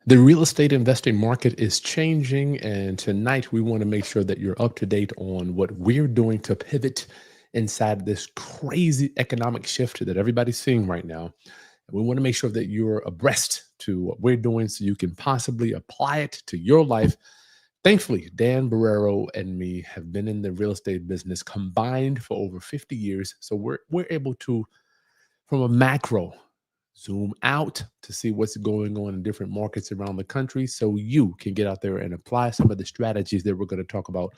The real estate investing market is changing, and tonight we want to make sure that you're up to date on what we're doing to pivot inside this crazy economic shift that everybody's seeing right now. And we want to make sure that you're abreast to what we're doing so you can possibly apply it to your life. Thankfully, Dan Borrero and me have been in the real estate business combined for over 50 years. So we're able to, from a macro, zoom out to see what's going on in different markets around the country so you can get out there and apply some of the strategies that we're going to talk about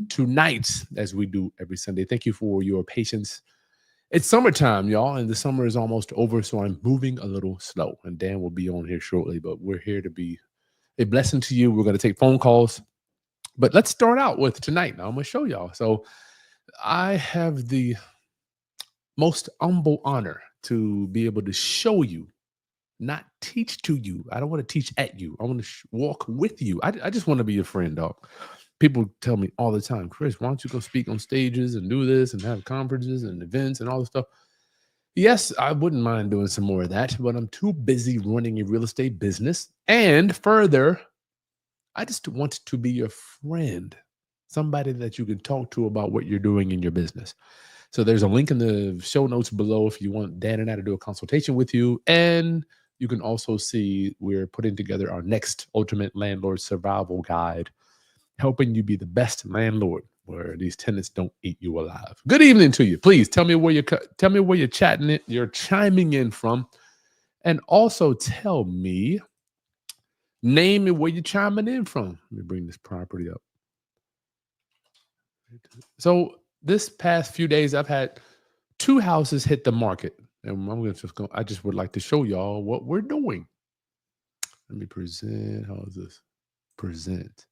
tonight as we do every Sunday. Thank you for your patience. It's summertime, y'all, and the summer is almost over, so I'm moving a little slow. And Dan will be on here shortly, but we're here to be a blessing to you. We're going to take phone calls, but let's start out with tonight. Now I'm going to show y'all. So I have the most humble honor to be able to show you, not teach to you. I don't want to teach at you. I want to walk with you. I just want to be your friend, dog. People tell me all the time, Chris, why don't you go speak on stages and do this and have conferences and events and all this stuff? Yes, I wouldn't mind doing some more of that, but I'm too busy running a real estate business. And further, I just want to be your friend, somebody that you can talk to about what you're doing in your business. So there's a link in the show notes below if you want Dan and I to do a consultation with you. And you can also see we're putting together our next Ultimate Landlord Survival Guide, helping you be the best landlord where these tenants don't eat you alive. Good evening to you. Please tell me where you're you're chiming in from, and also tell me, name me where you're chiming in from. Let me bring this property up. So this past few days, I've had two houses hit the market, and I'm gonna just go. I just would like to show y'all what we're doing. Let me present. How is this? Present.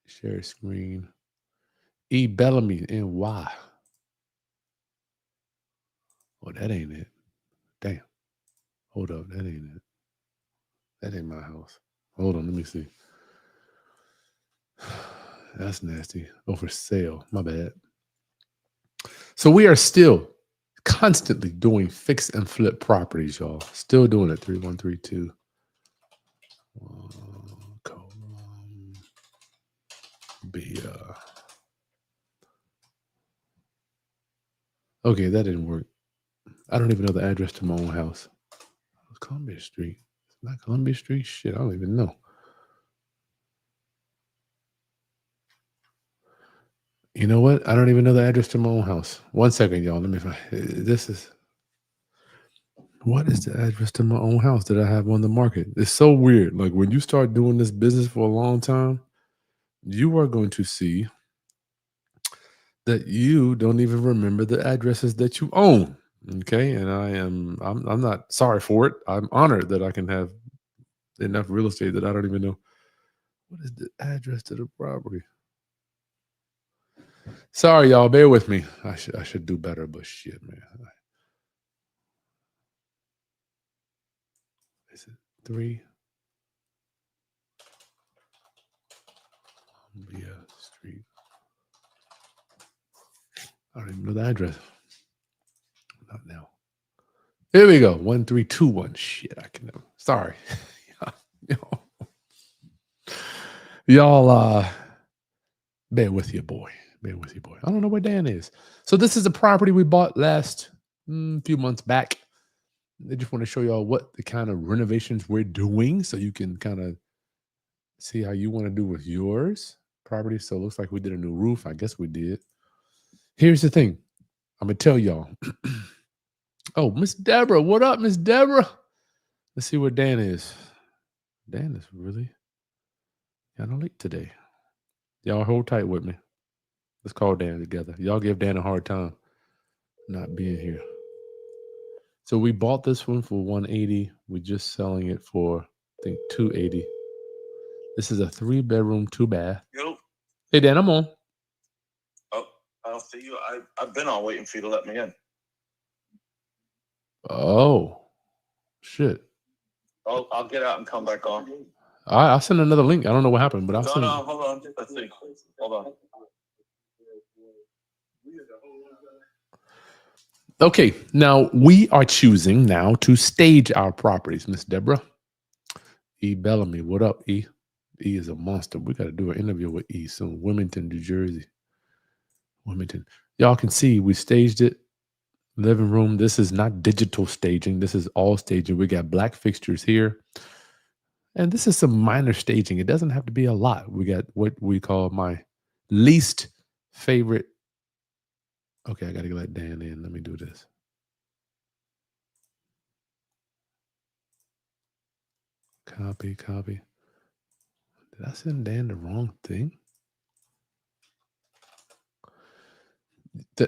Share screen. E. Bellamy and Y. Oh, that ain't it. Damn. Hold up. That ain't it. That ain't my house. Hold on. Let me see. That's nasty. Oh, for sale. My bad. So we are still constantly doing fix and flip properties, y'all. Still doing it. 3132. Okay, that didn't work. I don't even know the address to my own house. It's Columbia Street. It's not Columbia Street? Shit, I don't even know. You know what? I don't even know the address to my own house. 1 second, y'all. Let me find. What is the address to my own house that I have on the market? It's so weird. Like when you start doing this business for a long time, you are going to see that you don't even remember the addresses that you own. Okay, and I'm not sorry for it. I'm honored that I can have enough real estate that I don't even know what is the address to the property. Sorry, y'all. Bear with me. I should do better, but shit, man. Is it 3? Columbia Street. I don't even know the address. Not now. Here we go. 1321. Shit, I can never. Sorry. Y'all, bear with your boy. Bear with your boy. I don't know where Dan is. So this is a property we bought last few months back. I just want to show y'all what the kind of renovations we're doing so you can kind of see how you want to do with yours property. So it looks like we did a new roof. I guess we did. Here's the thing. I'm going to tell y'all. Oh, Miss Deborah. What up, Miss Deborah? Let's see where Dan is. Dan is really kind of late today. Y'all hold tight with me. Let's call Dan together. Y'all give Dan a hard time not being here. So we bought this one for 180. We're just selling it for, I think, 280. This is a 3-bedroom, 2-bath. Yo. Hey, Dan, I'm on. Oh, I don't see you. I've been on waiting for you to let me in. Oh, shit. I'll get out and come back on. All right, I'll send another link. I don't know what happened, but I'll send. No, hold on. Let's see. Hold on. Okay, now we are choosing now to stage our properties, Miss Deborah. E. Bellamy, what up, E? E is a monster. We got to do an interview with E soon. Wilmington, New Jersey. Wilmington. Y'all can see we staged it. Living room. This is not digital staging. This is all staging. We got black fixtures here. And this is some minor staging. It doesn't have to be a lot. We got what we call my least favorite. Okay, I got to let Dan in. Let me do this. Copy. Did I send Dan the wrong thing?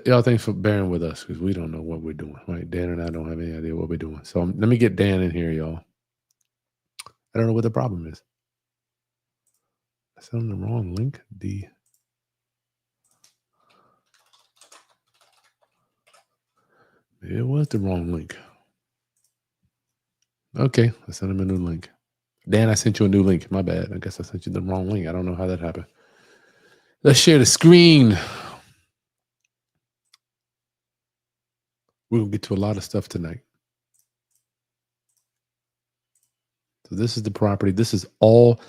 Y'all, thanks for bearing with us because we don't know what we're doing, right? Dan and I don't have any idea what we're doing. So let me get Dan in here, y'all. I don't know what the problem is. I sent him the wrong link. It was the wrong link. Okay, I sent him a new link. Dan, I sent you a new link. My bad. I guess I sent you the wrong link. I don't know how that happened. Let's share the screen. We're going to get to a lot of stuff tonight. So this is the property. This is all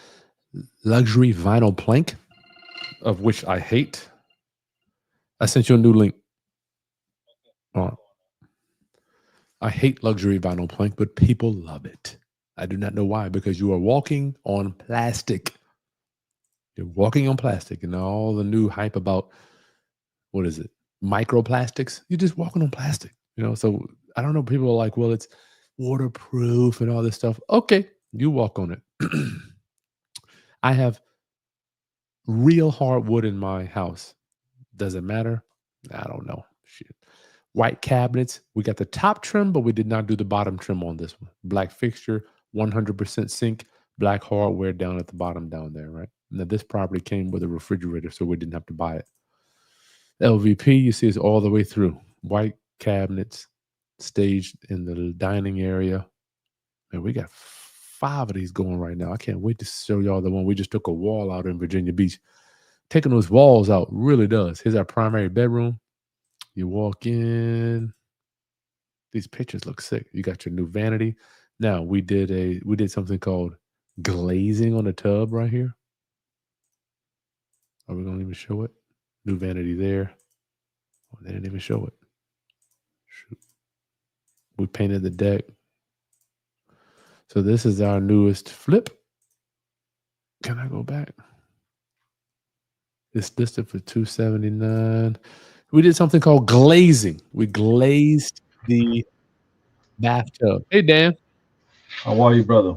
luxury vinyl plank, of which I hate. I sent you a new link. I hate luxury vinyl plank, but people love it. I do not know why, because you are walking on plastic. You're walking on plastic, and all the new hype about, what is it, microplastics? You're just walking on plastic, So I don't know. People are like, well, it's waterproof and all this stuff. Okay, you walk on it. I have real hardwood in my house. Does it matter? I don't know. Shit. White cabinets. We got the top trim, but we did not do the bottom trim on this one. Black fixture, 100% sink, black hardware down at the bottom down there, right? Now, this property came with a refrigerator, so we didn't have to buy it. LVP, you see, is all the way through. White cabinets staged in the dining area. And we got 5 of these going right now. I can't wait to show y'all the one we just took a wall out in Virginia Beach. Taking those walls out really does. Here's our primary bedroom. You walk in. These pictures look sick. You got your new vanity. Now we did something called glazing on the tub right here. Are we gonna even show it? New vanity there. Oh, they didn't even show it. Shoot. We painted the deck. So this is our newest flip. Can I go back? It's listed for $279. We did something called glazing. We glazed the bathtub. Hey, Dan. How are you, brother?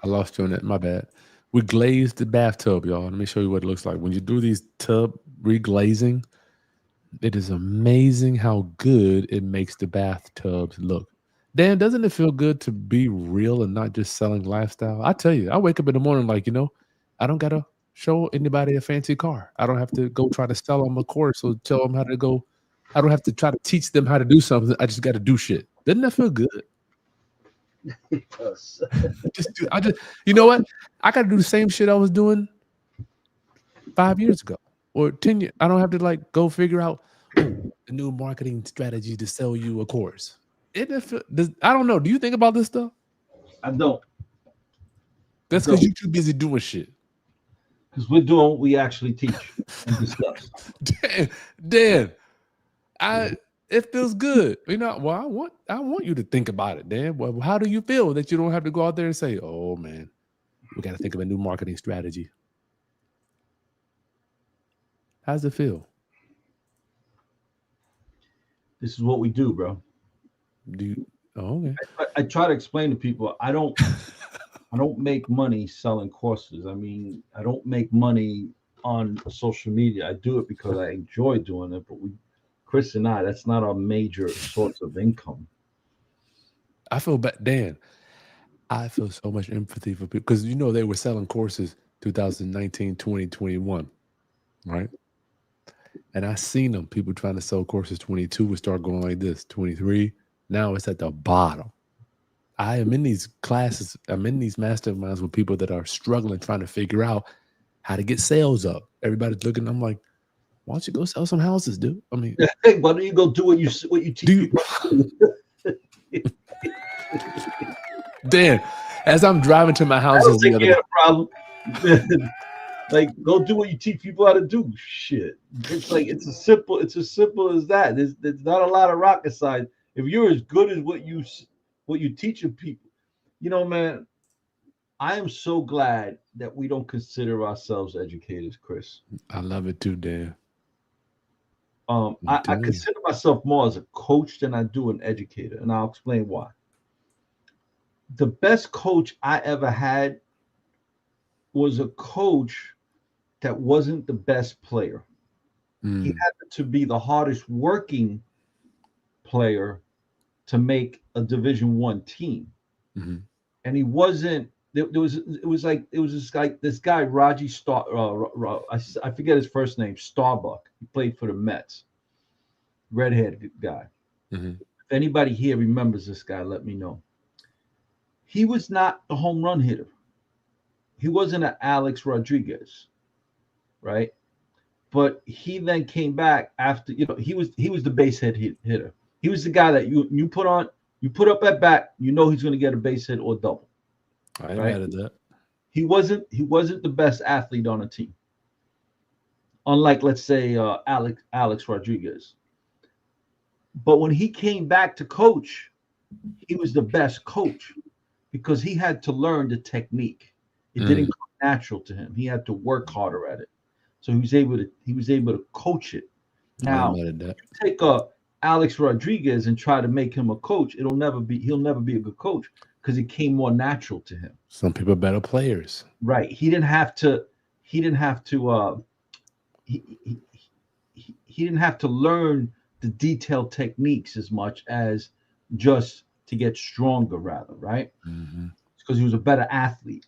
I lost you on that. My bad. We glazed the bathtub, y'all. Let me show you what it looks like. When you do these tub reglazing, it is amazing how good it makes the bathtubs look. Dan, doesn't it feel good to be real and not just selling lifestyle? I tell you, I wake up in the morning like, I don't got to show anybody a fancy car. I don't have to go try to sell them a course or tell them how to go. I don't have to try to teach them how to do something. I just got to do shit. Doesn't that feel good? It does. You know what? I got to do the same shit I was doing 5 years ago or 10 years. I don't have to go figure out the new marketing strategy to sell you a course. I don't know. Do you think about this stuff? I don't. That's because you're too busy doing shit. Because we're doing what we actually teach and discuss. Dan, it feels good. Well, I want you to think about it, Dan. Well, how do you feel that you don't have to go out there and say, oh man, we got to think of a new marketing strategy? How's it feel? This is what we do, bro. Okay. I try to explain to people, I don't make money selling courses. I mean, I don't make money on social media. I do it because I enjoy doing it, but Chris and I, that's not our major source of income. I feel bad, Dan. I feel so much empathy for people because they were selling courses 2019, 2021, right? And I seen them, people trying to sell courses 22 would start going like this, 23. Now it's at the bottom. I am in these classes. I'm in these masterminds with people that are struggling, trying to figure out how to get sales up. Everybody's looking. I'm like, why don't you go sell some houses, dude? I mean, why don't you go do what you teach people? Dan, As I'm driving to my house That'll the take other care day. of the problem. Like, go do what you teach people how to do. Shit. It's like it's as simple as that. There's not a lot of rocket science. If you're as good as what you teaching people, man, I am so glad that we don't consider ourselves educators, Chris. I love it too, Dan. I consider myself more as a coach than I do an educator, and I'll explain why. The best coach I ever had was a coach that wasn't the best player. He happened to be the hardest working player to make a Division I team, and he wasn't. It was this guy Raji Star. I forget his first name. Starbuck. He played for the Mets. Redhead guy. If anybody here remembers this guy, let me know. He was not the home run hitter. He wasn't an Alex Rodriguez, right? But he then came back after, he was the base hit hitter. He was the guy that you put up at bat, he's going to get a base hit or double. I ain't mad at that. He wasn't the best athlete on a team. Unlike, let's say, Alex Rodriguez. But when he came back to coach, he was the best coach because he had to learn the technique. It didn't come natural to him. He had to work harder at it. So he was able to coach it. Now, you take Alex Rodriguez and try to make him a coach, he'll never be a good coach because it came more natural to him. Some people are better players. Right. He didn't have to learn the detailed techniques as much as just to get stronger, rather, right? Because he was a better athlete.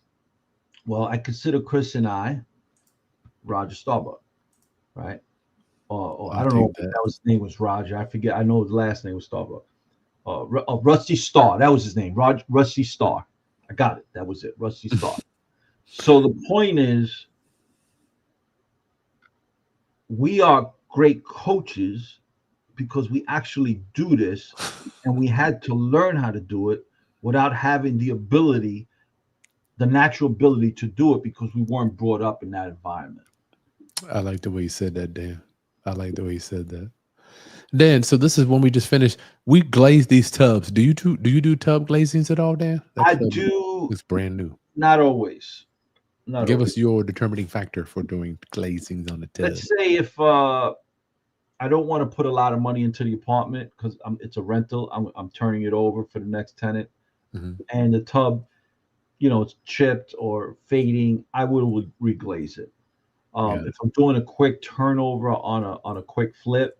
Well, I consider Chris and I Roger Starbuck, right? Or I don't know if that was his name was Roger. I forget. I know his last name was Starbuck. Rusty Starr. That was his name. Rusty Starr. I got it. That was it. Rusty Starr. So the point is, we are great coaches because we actually do this, and we had to learn how to do it without having the natural ability to do it because we weren't brought up in that environment. I like the way you said that, Dan. I like the way you said that. Dan, so this is when we just finished. We glaze these tubs. Do you do tub glazings at all, Dan? I do. It's brand new. Not always. Give us your determining factor for doing glazings on the tub. Let's say if I don't want to put a lot of money into the apartment because it's a rental. I'm turning it over for the next tenant, and the tub, it's chipped or fading. I will reglaze it. If I'm doing a quick turnover on a quick flip,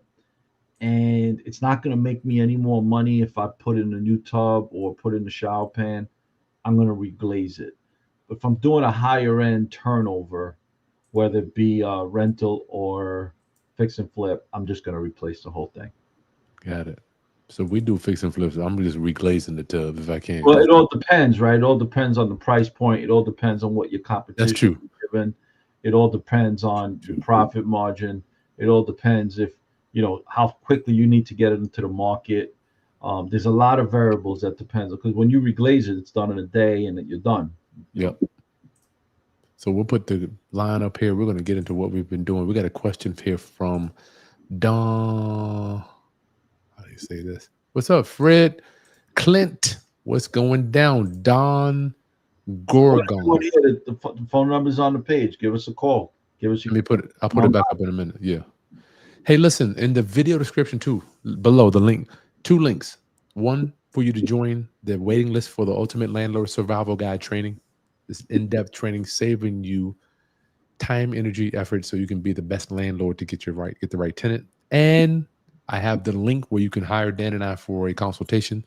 and it's not going to make me any more money if I put in a new tub or put in the shower pan, I'm going to reglaze it. But if I'm doing a higher end turnover, whether it be a rental or fix and flip, I'm just going to replace the whole thing. Got it. So we do fix and flips. I'm just reglazing the tub if I can. Well, it all depends, right? It all depends on the price point. It all depends on what your competition That's true. is given. It all depends on your profit margin. It all depends if, how quickly you need to get it into the market. There's a lot of variables that depends, because when you reglaze it, it's done in a day and then you're done. Yep. So we'll put the line up here. We're going to get into what we've been doing. We got a question here from Don. How do you say this? What's up, Fred? Clint, what's going down? Don Gorgon. The phone number's on the page. Give us a call. I'll put it back up in a minute. Yeah. Hey, listen, in the video description too, below the link, 2 links. One for you to join the waiting list for the Ultimate Landlord Survival Guide training. This in-depth training saving you time, energy, effort, so you can be the best landlord to get the right tenant. And I have the link where you can hire Dan and I for a consultation.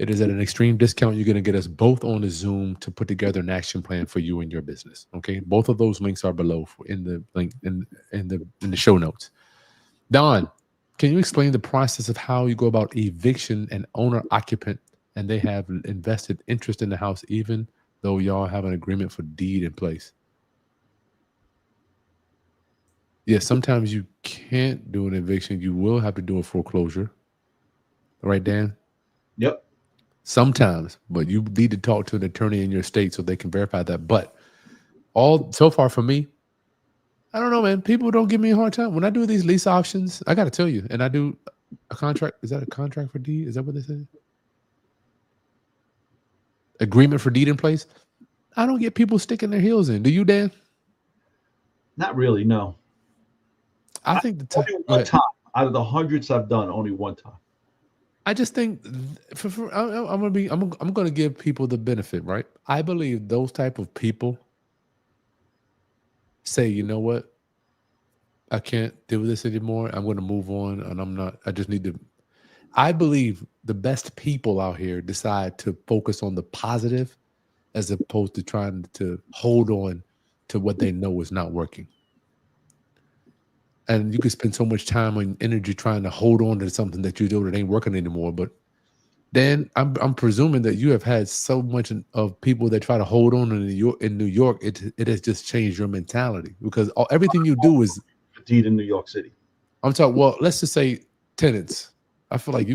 It is at an extreme discount. You're going to get us both on the Zoom to put together an action plan for you and your business. Okay, both of those links are below in the link in the show notes. Don, can you explain the process of how you go about eviction and owner occupant, and they have invested interest in the house even though y'all have an agreement for deed in place? Yeah, sometimes you can't do an eviction. You will have to do a foreclosure. Right, Dan? Yep. sometimes, but you need to talk to an attorney in your state so they can verify that. But all so far for me, I don't know, man. People don't give me a hard time when I do these lease options. I got to tell you, and I do a contract. Is that a contract for deed? Is that what they say? Agreement for deed in place. I don't get people sticking their heels in. Do you, Dan? Not really, no. I think the Only one time out of the hundreds I've done, only one time. I just think I'm gonna give people the benefit, right? I believe those type of people say, you know what, I can't deal with this anymore. I'm gonna move on, and I just need to. I believe the best people out here decide to focus on the positive as opposed to trying to hold on to what they know is not working. And you can spend so much time and energy trying to hold on to something that you know that ain't working anymore. But then I'm presuming that you have had so much of people that try to hold on in New York. It has just changed your mentality because everything you do is deed in New York City. I'm talking. Well, let's just say tenants. I feel like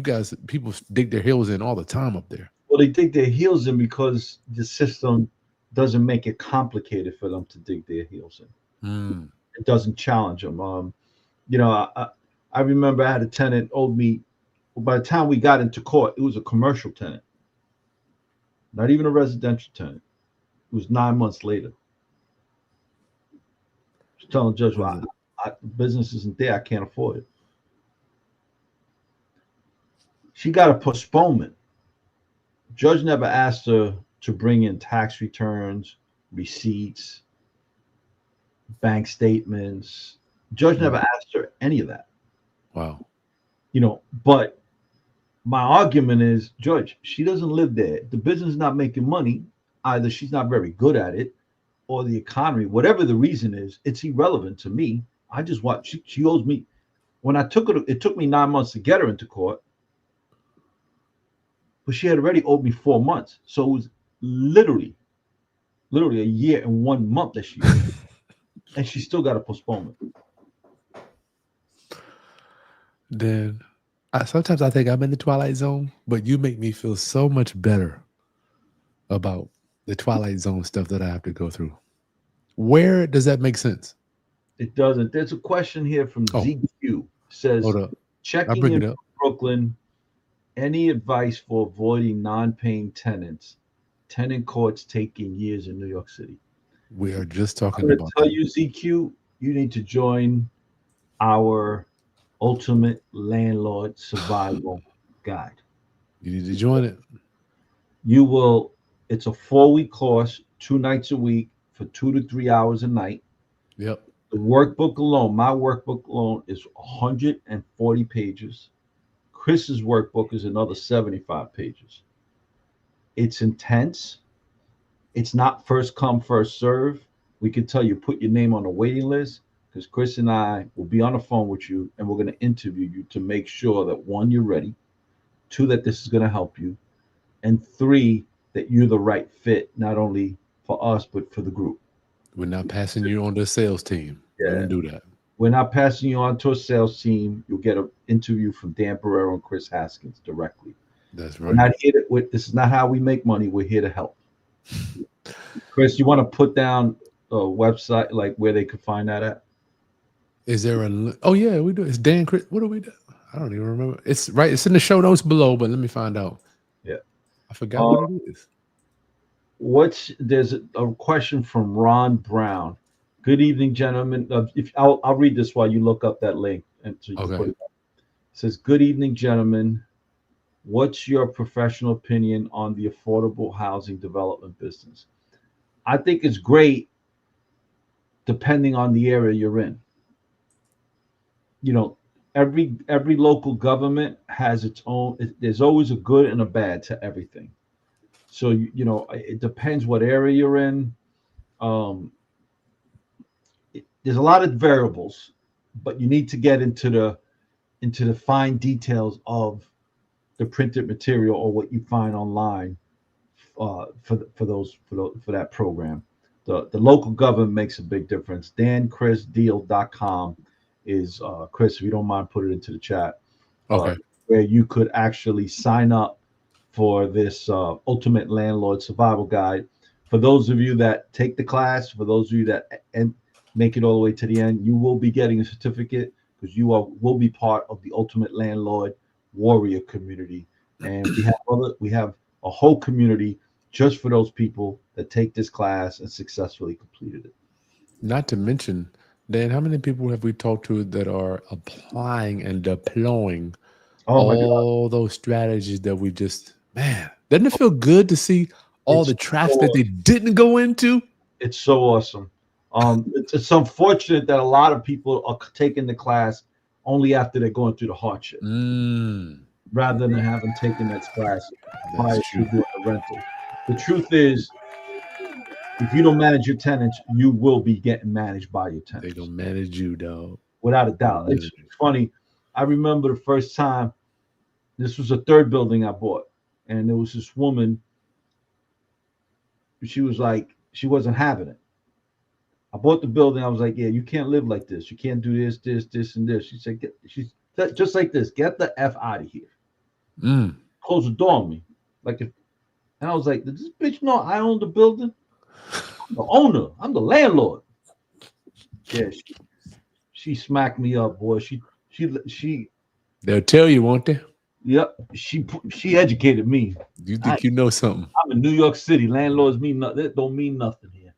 people dig their heels in all the time up there. Well, they dig their heels in because the system doesn't make it complicated for them to dig their heels in. It doesn't challenge them. You know, I remember I had a tenant owed me. By the time we got into court, it was a commercial tenant, not even a residential tenant. It was 9 months later. I was telling the judge, well, business isn't there. I can't afford it. She got a postponement. Judge never asked her to bring in tax returns, receipts, bank statements. Judge never asked her any of that. Wow. You know, but my argument is, Judge, she doesn't live there. The business is not making money. Either she's not very good at it or the economy, whatever the reason is, it's irrelevant to me. I just want, she owes me. When I took her, it took me 9 months to get her into court, but she had already owed me 4 months. So it was literally a year and 1 month that she owed. And she still got a postponement. Then sometimes I think I'm in the Twilight Zone, but you make me feel so much better about the Twilight Zone stuff that I have to go through. Where does that make sense? It doesn't. There's a question here from ZQ. Says, checking in Brooklyn, any advice for avoiding non-paying tenants? Tenant courts taking years in New York City. We are just talking about that. You, ZQ, you need to join our Ultimate Landlord Survival Guide. You need to join it. You will. It's a 4-week course, 2 nights a week for 2 to 3 hours a night. Yep. The workbook alone, my workbook alone, is 140 pages. Chris's workbook is another 75 pages. It's intense. It's not first come, first serve. We can tell you, put your name on the waiting list, because Chris and I will be on the phone with you and we're going to interview you to make sure that 1, you're ready, 2, that this is going to help you, and 3, that you're the right fit, not only for us, but for the group. We're not passing you on to a sales team. Yeah. We don't do that. We're not passing you on to a sales team. You'll get an interview from Dan Borrero and Kris Haskins directly. That's right. We're not here this is not how we make money. We're here to help. Chris, you want to put down a website, like where they could find that at? Is there oh yeah, we do. It's Dan Chris. What do we do? I don't even remember. It's right. It's in the show notes below, but let me find out. Yeah. I forgot what it is. There's a question from Ron Brown. Good evening, gentlemen. I'll read this while you look up that link. And so you can put it up. It says, good evening, gentlemen. What's your professional opinion on the affordable housing development business? I think it's great depending on the area you're in. You know, every local government has its own, there's always a good and a bad to everything. So, you know, it depends what area you're in. There's a lot of variables, but you need to get into the fine details of the printed material or what you find online for that program. The local government makes a big difference. DanChrisDeal.com is Chris, if you don't mind, put it into the chat. Okay. Where you could actually sign up for this Ultimate Landlord Survival Guide. For those of you that take the class, for those of you that make it all the way to the end, you will be getting a certificate because will be part of the Ultimate Landlord Warrior community. And we have a whole community just for those people that take this class and successfully completed it. Not to mention, Dan, how many people have we talked to that are applying and deploying all those strategies that we just, man, doesn't it feel good to see all the traps that they didn't go into? It's so awesome. It's unfortunate that a lot of people are taking the class only after they're going through the hardship, rather than having taken that class prior to doing the rental. The truth is, if you don't manage your tenants, you will be getting managed by your tenants. They're gonna manage you, dog. Without a doubt. It's funny. I remember the first time, this was a third building I bought, and there was this woman. She was like, she wasn't having it. I bought the building. I was like, yeah, you can't live like this. You can't do this, and this. She said, she's just like this. Get the F out of here. Close the door on me. And I was like, does this bitch know I own the building? I'm the owner. I'm the landlord. Yeah, she smacked me up, boy. She. They'll tell you, won't they? Yep. She educated me. You think you know something? I'm in New York City. Landlords mean nothing. That don't mean nothing here.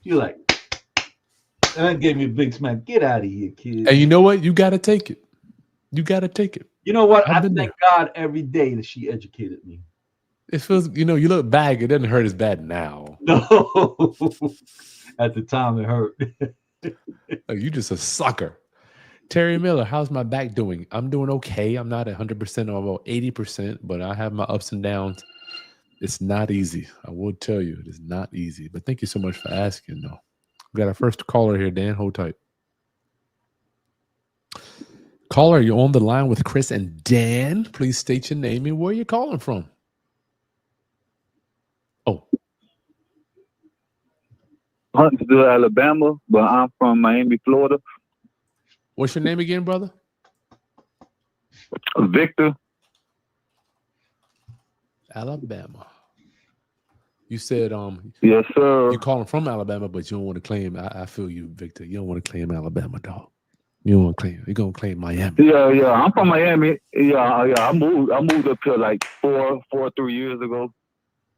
She like, and that gave me a big smack. Get out of here, kid. And you know what? You gotta take it. You gotta take it. You know what? I thank God every day that she educated me. It feels, you look back, it doesn't hurt as bad now. No. At the time, it hurt. You just a sucker. Terry Miller, how's my back doing? I'm doing okay. I'm not 100% or about 80%, but I have my ups and downs. It's not easy. I will tell you, it is not easy. But thank you so much for asking, though. We got our first caller here, Dan. Hold tight. Caller, you're on the line with Chris and Dan. Please state your name and where you're calling from. Oh. Huntsville, Alabama, but I'm from Miami, Florida. What's your name again, brother? Victor. Alabama. You said yes, sir. You calling from Alabama, but you don't want to claim. I feel you, Victor. You don't want to claim Alabama, dog. You don't want to claim. You're gonna claim Miami. Yeah. I'm from Miami. Yeah. I moved up here like 3 years ago.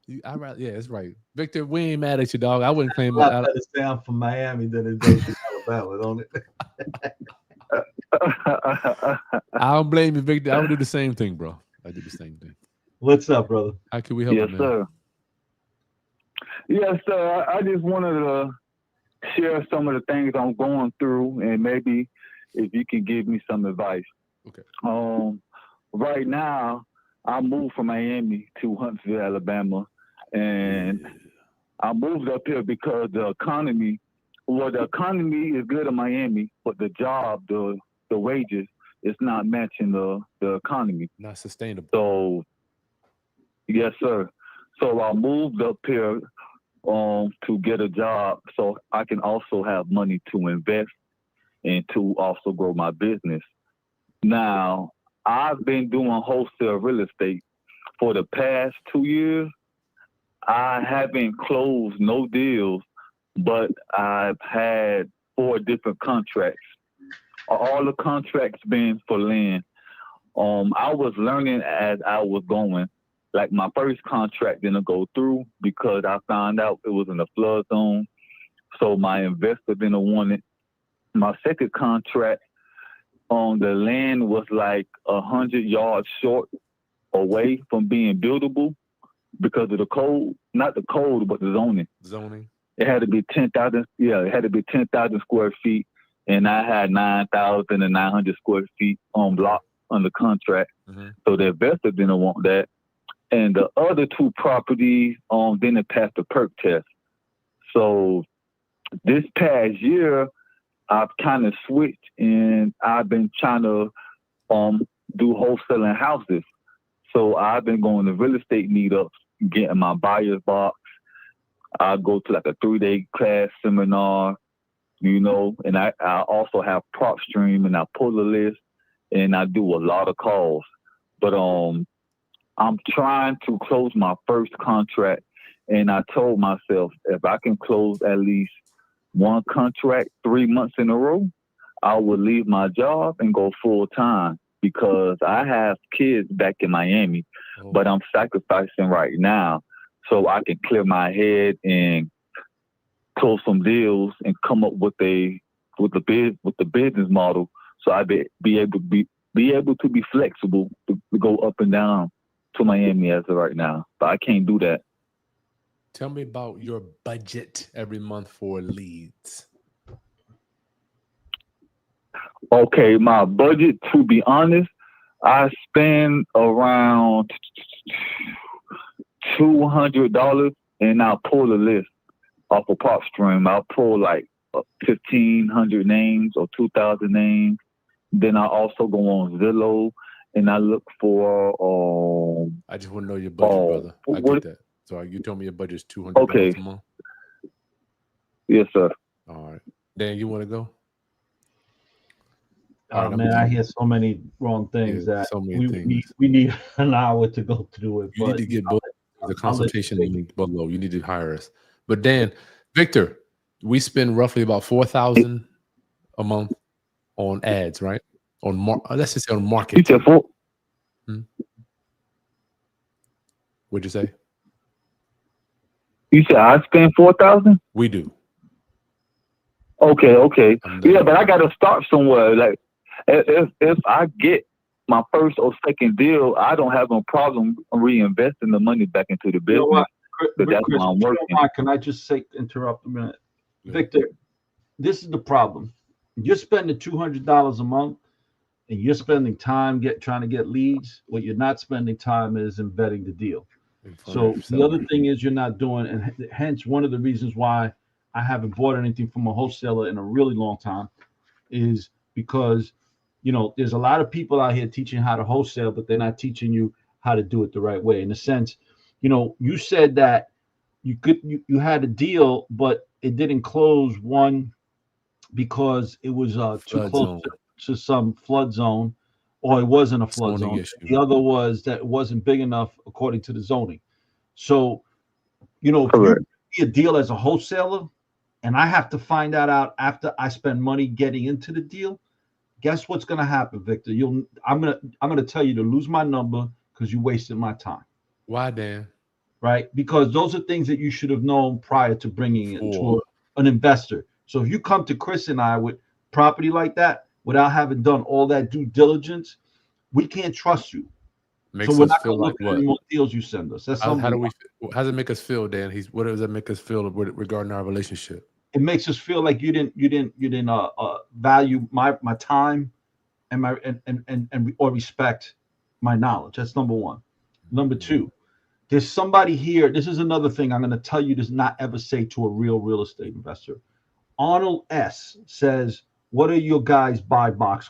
Yeah, that's right, Victor. We ain't mad at you, dog. I wouldn't claim. I better say I'm from Miami than it does from Alabama, don't it? I don't blame you, Victor. I would do the same thing, bro. I do the same thing. What's up, brother? How can we help you, man? Sir. Yes, sir. I just wanted to share some of the things I'm going through, and maybe if you can give me some advice. Okay. Right now, I moved from Miami to Huntsville, Alabama, and I moved up here because the economy is good in Miami, but the job, the wages, is not matching the economy. Not sustainable. So, yes, sir. So I moved up here to get a job so I can also have money to invest and to also grow my business. Now, I've been doing wholesale real estate for the past 2 years. I haven't closed no deals, but I've had 4 different contracts. All the contracts been for land. I was learning as I was going. Like my first contract didn't go through because I found out it was in a flood zone. So my investor didn't want it. My second contract on the land was like 100 yards short away from being buildable because of the code, not the code, but the zoning. It had to be 10,000. Yeah, it had to be 10,000 square feet. And I had 9,900 square feet on block under contract. Mm-hmm. So the investor didn't want that. And the other 2 properties didn't pass the perk test. So this past year, I've kind of switched and I've been trying to do wholesaling houses. So I've been going to real estate meetups, getting my buyer's box. I go to like a 3-day class seminar, and I also have prop stream and I pull a list and I do a lot of calls. But I'm trying to close my first contract, and I told myself if I can close at least one contract 3 months in a row, I will leave my job and go full time because I have kids back in Miami, but I'm sacrificing right now so I can clear my head and close some deals and come up with the business model so I be able to be flexible to go up and down to Miami as of right now. But I can't do that. Tell me about your budget every month for leads. Okay, my budget, to be honest, I spend around $200 and I pull a list off of PropStream. I'll pull like 1,500 names or 2,000 names. Then I also go on Zillow and I look for. I just want to know your budget, brother. I get that. So you told me your budget's $200 a month. Yes, sir. All right, Dan, you want to go? Oh man, I hear so many wrong things that so many things. We need an hour to go through it. You need to get the consultation link below. You need to hire us. But Dan, Victor, we spend roughly about $4,000 a month on ads, right? Let's just say on marketing. You said four? What'd you say? You said I spend $4,000? We do. Okay. Yeah, but I got to start somewhere. Like, if I get my first or second deal, I don't have no problem reinvesting the money back into the business. You know what? That's Chris, why I'm working. can I just interrupt a minute? Yeah. Victor, this is the problem. You're spending $200 a month and you're spending time trying to get leads. What you're not spending time is embedding the deal. So the other thing is you're not doing, and hence one of the reasons why I haven't bought anything from a wholesaler in a really long time is because, there's a lot of people out here teaching how to wholesale, but they're not teaching you how to do it the right way. In a sense, you said that you had a deal, but it didn't close, one, because it was too close to some flood zone, or it wasn't a flood zone. The other was that it wasn't big enough according to the zoning. So, if you be a deal as a wholesaler, and I have to find that out after I spend money getting into the deal, guess what's going to happen, Victor? I'm gonna tell you to lose my number because you wasted my time. Why, Dan? Right? Because those are things that you should have known prior to bringing it to an investor. So if you come to Chris and I with property like that without having done all that due diligence, we can't trust you. Makes us feel like what? Any more deals you send us. That's how does it make us feel, Dan? What does that make us feel regarding our relationship? It makes us feel like you didn't value my time and or respect my knowledge. That's number one. Number two, there's somebody here. This is another thing I'm going to tell you to not ever say to a real estate investor. Arnold S. says, "What are your guys' buy box? ?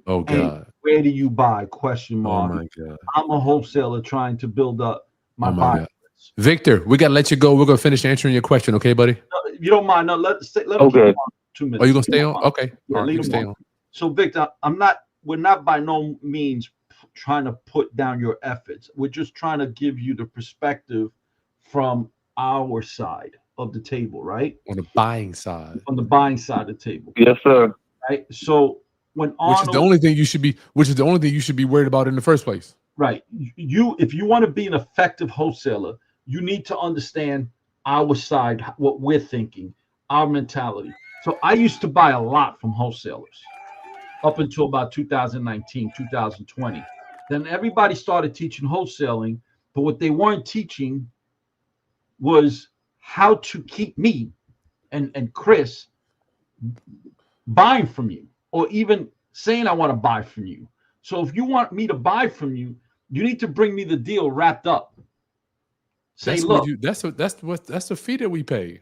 Oh God. And where do you buy ? Oh my God. I'm a wholesaler trying to build up my buy. Victor, we gotta let you go. We're gonna finish answering your question, okay, buddy? No, you don't mind? No, let him keep on 2 minutes. Oh, you gonna stay on? Okay. Yeah, all right, you stay on. So, Victor, we're not by no means trying to put down your efforts. We're just trying to give you the perspective from our side of the table, right? On the buying side. On the buying side of the table. Yes, sir. Right. So which is the only thing you should be worried about in the first place. Right. If you want to be an effective wholesaler, you need to understand our side, what we're thinking, our mentality. So I used to buy a lot from wholesalers up until about 2019, 2020. Then everybody started teaching wholesaling, but what they weren't teaching was how to keep me and Chris buying from you, or even saying I want to buy from you. So if you want me to buy from you, you need to bring me the deal wrapped up. Say, look, that's the fee that we pay.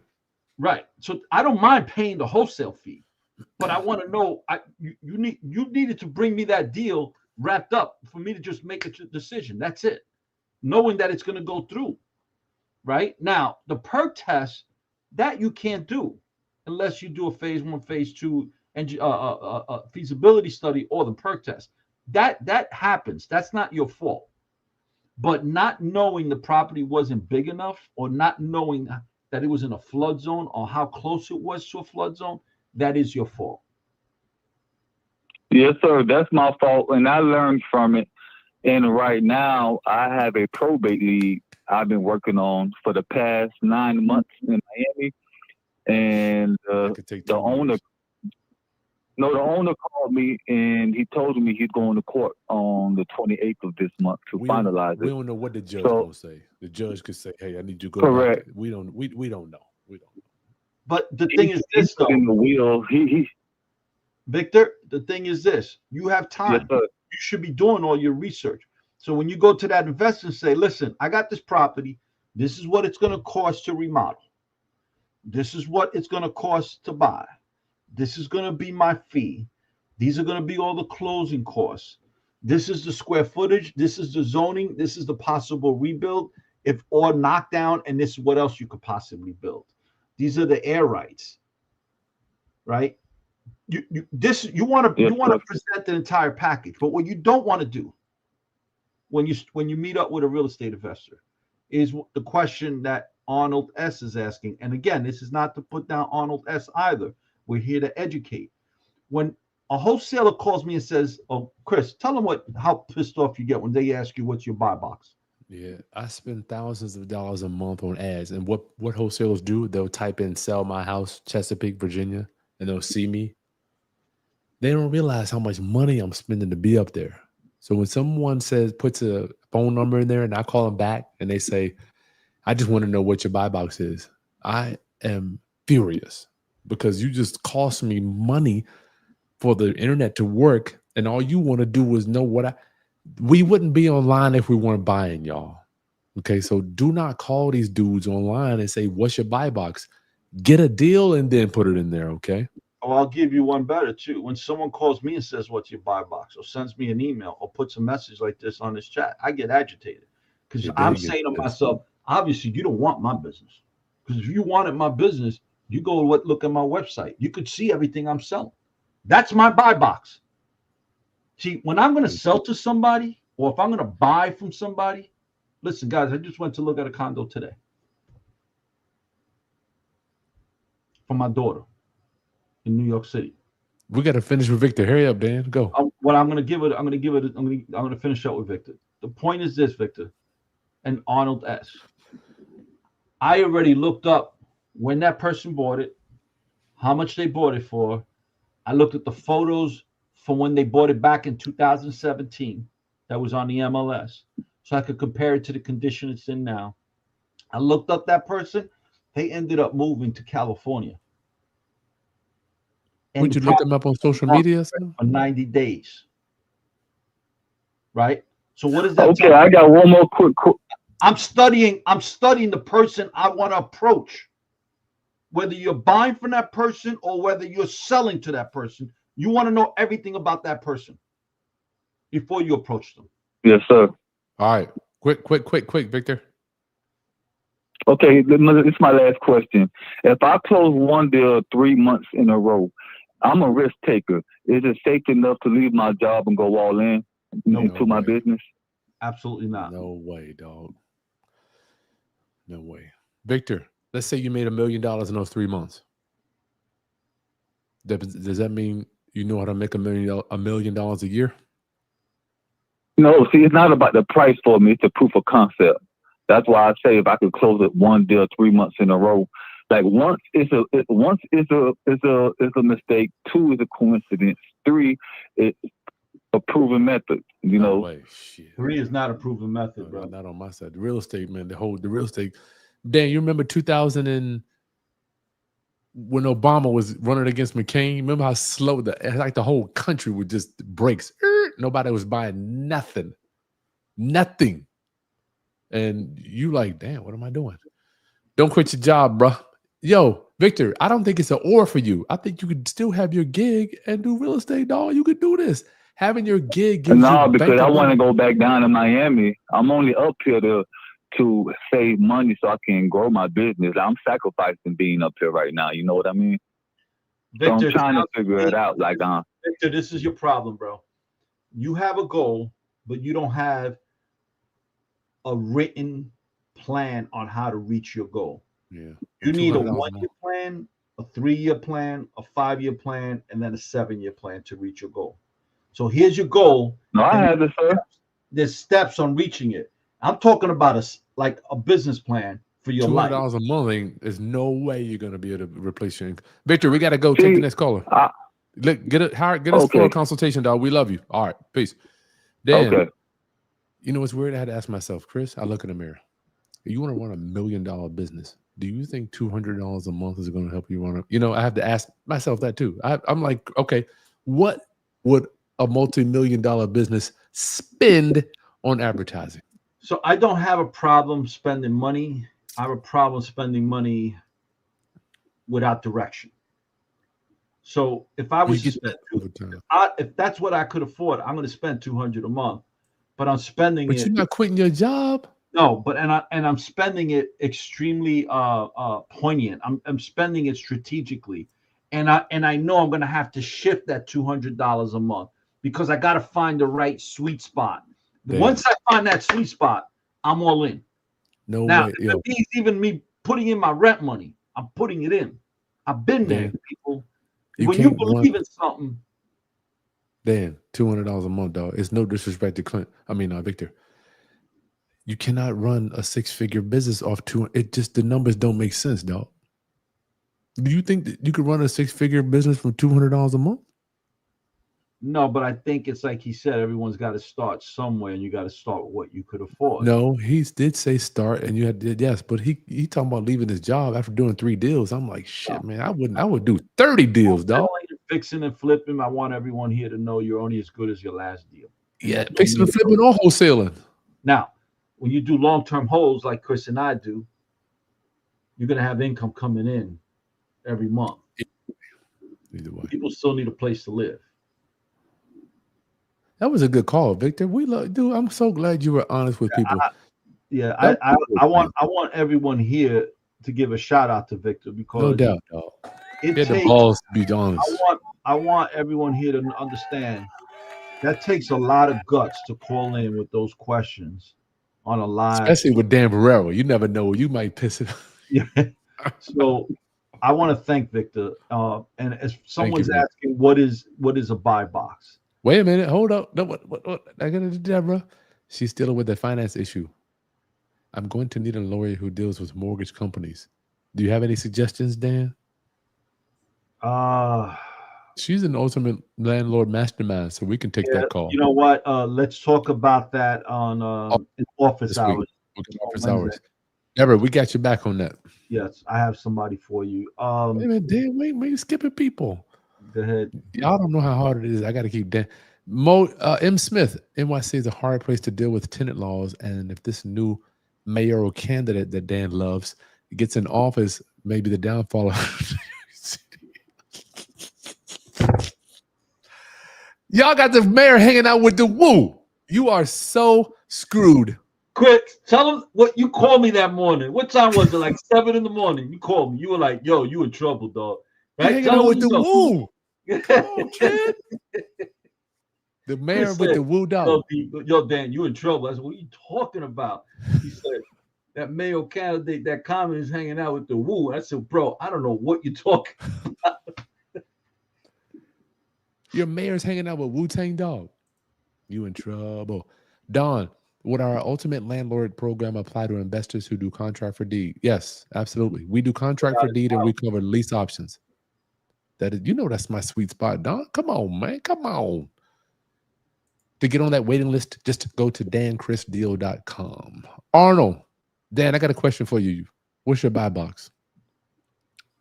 Right. So I don't mind paying the wholesale fee, but I want to know you needed to bring me that deal wrapped up for me to just make a decision. That's it. Knowing that it's going to go through. Right now, the perk test that you can't do unless you do a phase 1, phase 2, and feasibility study or the perk test. that happens. That's not your fault. But not knowing the property wasn't big enough, or not knowing that it was in a flood zone, or how close it was to a flood zone, that is your fault. Yes, sir. That's my fault, and I learned from it. And right now, I have a probate lead I've been working on for the past 9 months in Miami, and That could take 2 the owner. years. No, the owner called me and he told me he's going to court on the 28th of this month to finalize We it. don't know what the judge So- gonna say. The judge could say, "Hey, I need you to go Correct. back." We don't know. We don't know. We don't know. But the thing is He this, put though, in the will. Victor, the thing is this: you have time. Yes, sir. You should be doing all your research. So when you go to that investor and say, listen, I got this property. This is what it's going to cost to remodel. This is what it's going to cost to buy. This is going to be my fee. These are going to be all the closing costs. This is the square footage. This is the zoning. This is the possible rebuild, if or knockdown, and this is what else you could possibly build. These are the air rights, right? You want to present the entire package, but what you don't want to do when you meet up with a real estate investor is the question that Arnold S is asking. And again, this is not to put down Arnold S either. We're here to educate. When a wholesaler calls me and says, "Oh, Chris, tell them how pissed off you get when they ask you what's your buy box." Yeah, I spend thousands of dollars a month on ads, and what wholesalers do? They'll type in "sell my house, Chesapeake, Virginia," and they'll see me. They don't realize how much money I'm spending to be up there. So when someone puts a phone number in there, and I call them back, and they say, "I just want to know what your buy box is," I am furious because you just cost me money for the internet to work, and all you want to do is know we wouldn't be online if we weren't buying, y'all. Okay, so do not call these dudes online and say, "What's your buy box?" Get a deal and then put it in there, okay? Oh, I'll give you one better too. When someone calls me and says, "What's your buy box?" or sends me an email or puts a message like this on this chat, I get agitated because Yeah, I'm they get saying to pissed. myself, obviously, you don't want my business. Because if you wanted my business, you go look at my website. You could see everything I'm selling. That's my buy box. See, when I'm going to sell to somebody, or if I'm going to buy from somebody, listen, guys, I just went to look at a condo today for my daughter in New York City. We got to finish with Victor. Hurry up, Dan. Go. I'm going to finish up with Victor. The point is this, Victor, and Arnold S. I already looked up when that person bought it, how much they bought it for. I looked at the photos from when they bought it back in 2017 that was on the MLS, so I could compare it to the condition it's in now. I looked up that person. They ended up moving to California. Would you look them up on social media? For 90 days. Right? So what is that? Okay, I got one more quick. I'm studying the person I want to approach. Whether you're buying from that person or whether you're selling to that person, you want to know everything about that person before you approach them. Yes, sir. All right. Quick, Victor. Okay, this is my last question. If I close one deal 3 months in a row, I'm a risk taker. Is it safe enough to leave my job and go all in into my business? Absolutely not. No way, dog. No way. Victor, let's say you made $1 million in those 3 months. Does that mean you know how to make $1 million a year? No, see, it's not about the price for me. It's a proof of concept. That's why I say if I could close it one deal 3 months in a row, like once is a mistake, 2 is a coincidence, 3 is a proven method. You know, way. Shit. 3 is not a proven method, No, bro. not on my side. The real estate, man. The real estate. Dan, you remember 2000 and when Obama was running against McCain? Remember how slow the whole country would just brakes. Nobody was buying nothing. And you like, damn, what am I doing? Don't quit your job, bro. Yo, Victor, I don't think it's an or for you. I think you could still have your gig and do real estate, dog. You could do this. Having your gig gives no, you because I want to go back down to Miami. I'm only up here to save money so I can grow my business. I'm sacrificing being up here right now. You know what I mean? Victor, so I'm trying to figure it out. Like, Victor, this is your problem, bro. you have a goal, but you don't have a written plan on how to reach your goal. Yeah. You need a $200 a 1 year month. plan, a 3 year plan, a 5 year plan, and then a 7 year plan to reach your goal. So here's your goal. No, I and have it, sir. There's steps on reaching it. I'm talking about like a business plan for your life. $200 a month. There's no way you're gonna be able to replace your income. Victor, we gotta go. Take the See, next caller. I, Look, get us for a okay, consultation, dog. We love you. All right, peace. Dan, okay. you know what's weird? I had to ask myself, Chris. I look in the mirror. You want to run $1 million business? Do you think $200 a month is going to help you run a? I have to ask myself that too. I'm like, okay, what would a multi-million-dollar business spend on advertising? So I don't have a problem spending money. I have a problem spending money without direction. So if I was to spend, if that's what I could afford, I'm going to spend $200 a month. But I'm spending But it. you're not quitting your job. No, but I'm spending it extremely poignant. I'm spending it strategically, and I know I'm going to have to shift that $200 a month because I got to find the right sweet spot. Damn. Once I find that sweet spot, I'm all in. No Now, way. if it means even me putting in my rent money, I'm putting it in. I've been there, people. When you believe in something. Dan, $200 a month, dog. It's no disrespect to Clint. I mean, Victor. You cannot run a 6-figure business off the numbers don't make sense, dog. Do you think that you could run a 6-figure business from $200 a month? No, but I think it's like he said, everyone's got to start somewhere, and you got to start with what you could afford. No, he did say start, and you had yes, but he talking about leaving his job after doing 3 deals. I'm like, shit, man, I would do 30 deals, dog. Fixing and flipping. I want everyone here to know you're only as good as your last deal. Yeah, fixing and flipping or wholesaling. Now, when you do long-term holds like Chris and I do, you're going to have income coming in every month. Either way. People still need a place to live. That was a good call, Victor. We love, dude. I'm so glad you were honest with people. I want everyone here to give a shout out to Victor because no doubt, dog. It takes the balls to be honest. I want everyone here to understand that takes a lot of guts to call in with those questions on a live, especially with Dan Borrero. You never know, you might piss it. Yeah. So I want to thank Victor. And as someone's asking, what is a buy box? Wait a minute, hold up. No, what? I gotta do that, bro. She's dealing with a finance issue. I'm going to need a lawyer who deals with mortgage companies. Do you have any suggestions, Dan? She's an ultimate landlord mastermind, so we can take that call. You know what? Let's talk about that on office hours. Office hours. Deborah, we got your back on that. Yes, I have somebody for you. Wait a minute, Dan, wait, you skipping people. Go ahead. Y'all don't know how hard it is. I got to keep Dan. M. Smith, NYC is a hard place to deal with tenant laws, and if this new mayoral candidate that Dan loves gets in office, maybe the downfall of y'all got the mayor hanging out with the woo. You are so screwed. Quick, tell him what you called me that morning. What time was it? Like 7 in the morning. You called me. You were like, "Yo, you in trouble, dog." Right? Hanging out with the woo. Come on, kid. The mayor with the woo dog. Yo, Dan, you in trouble. I said, "What are you talking about?" He said, "That mayor candidate, that comment is hanging out with the woo." I said, "Bro, I don't know what you're talking about." Your mayor's hanging out with Wu-Tang Dog. You in trouble. Don, would our ultimate landlord program apply to investors who do contract for deed? Yes, absolutely. We do contract for deed and we cover lease options. That is, that's my sweet spot, Don. Come on, man. Come on. To get on that waiting list, just go to danchrisdeal.com. Arnold, Dan, I got a question for you. What's your buy box?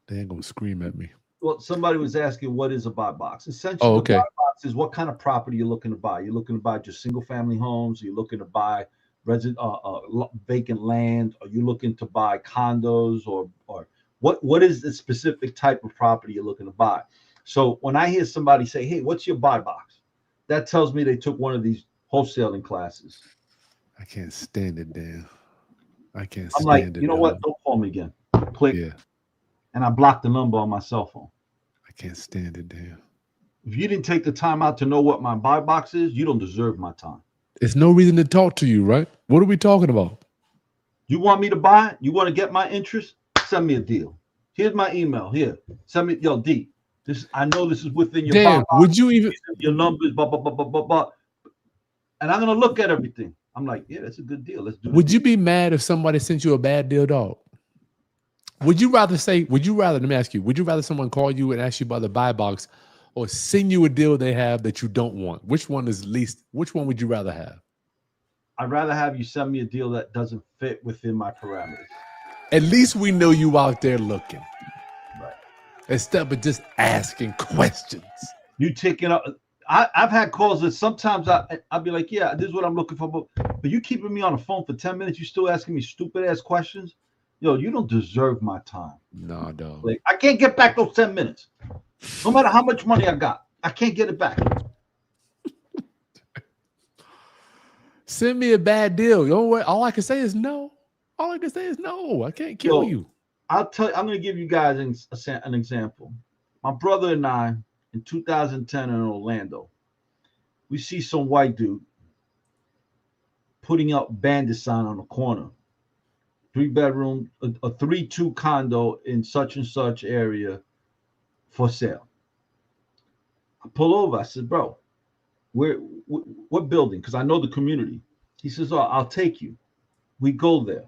Dan gonna scream at me. Well, somebody was asking, what is a buy box? Essentially, the buy box is what kind of property you're looking to buy. You're looking to buy just single-family homes. You're looking to buy vacant land. Are you looking to buy condos, or what is the specific type of property you're looking to buy? So when I hear somebody say, "Hey, what's your buy box?" that tells me they took one of these wholesaling classes. I can't stand it, Dan. I can't I'm stand like, it. you know what? Don't call me again. Click. Yeah. And I blocked the number on my cell phone. I can't stand it, Dan. If you didn't take the time out to know what my buy box is, you don't deserve my time. It's no reason to talk to you, right? What are we talking about? You want me to buy? You want to get my interest? Send me a deal. Here's my email. Here, send me, yo, D. This, I know this is within your Dan, buy box. would you even Your numbers, blah, blah, blah, blah, blah, blah. And I'm gonna look at everything. I'm like, yeah, that's a good deal. Let's do it. would you be mad if somebody sent you a bad deal, dog? Would you rather, let me ask you, would you rather someone call you and ask you about the buy box or send you a deal they have that you don't want? Which one would you rather have? I'd rather have you send me a deal that doesn't fit within my parameters. At least we know you out there looking. Right. Instead of just asking questions. You taking up. I've had calls that sometimes I'll be like, yeah, this is what I'm looking for. But you keeping me on the phone for 10 minutes, you still asking me stupid ass questions. Yo, you don't deserve my time. No, dog. Like, I can't get back those 10 minutes. No matter how much money I got, I can't get it back. Send me a bad deal. You know what? All I can say is no. All I can say is no. I can't kill you. I'll tell you, I'm going to give you guys an example. My brother and I, in 2010 in Orlando, we see some white dude putting up bandit sign on the corner. 3-bedroom, a 3-2 condo in such and such area for sale. I pull over. I said, bro, what building? Because I know the community. He says, oh, I'll take you. We go there.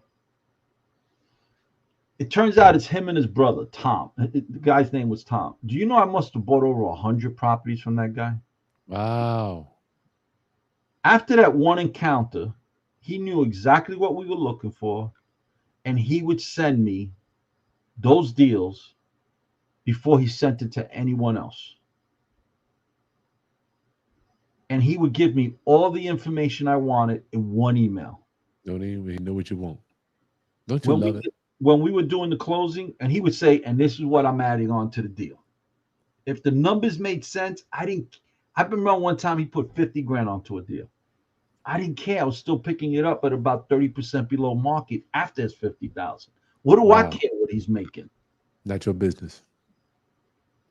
It turns out it's him and his brother, Tom. The guy's name was Tom. Do you know I must have bought over 100 properties from that guy? Wow. After that one encounter, he knew exactly what we were looking for, and he would send me those deals before he sent it to anyone else. And he would give me all the information I wanted in one email. Don't even know what you want. Don't you love it? When we were doing the closing, and he would say, and this is what I'm adding on to the deal. If the numbers made sense, I remember one time he put 50 grand onto a deal. I didn't care. I was still picking it up at about 30% below market after his 50,000. What do I care what he's making? Not your business.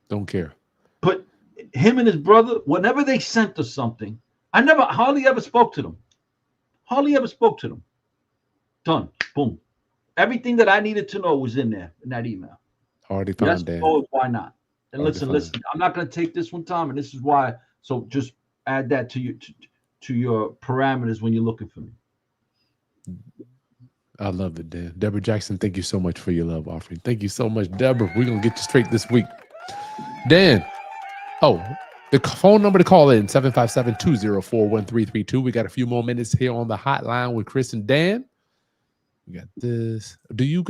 Don't care. But him and his brother, whenever they sent us something, I hardly ever spoke to them. Hardly ever spoke to them. Done. Boom. Everything that I needed to know was in there in that email. Already found that. Oh, why not? And listen. I'm not going to take this one time, and this is why. So just add that to your parameters when you're looking for me. I love it, Dan. Deborah Jackson, thank you so much for your love offering. Thank you so much, Deborah. We're going to get you straight this week. Dan, the phone number to call in, 757-204-1332. We got a few more minutes here on the hotline with Chris and Dan. We got this. Do you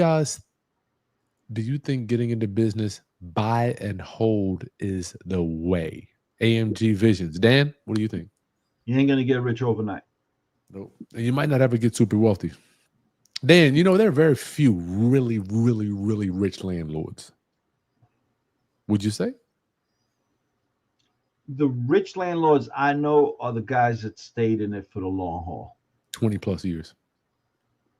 think getting into business, buy and hold is the way? AMG Visions. Dan, what do you think? You ain't going to get rich overnight. Nope. And you might not ever get super wealthy. Dan, there are very few really, really, really rich landlords. Would you say? The rich landlords I know are the guys that stayed in it for the long haul. 20 plus years.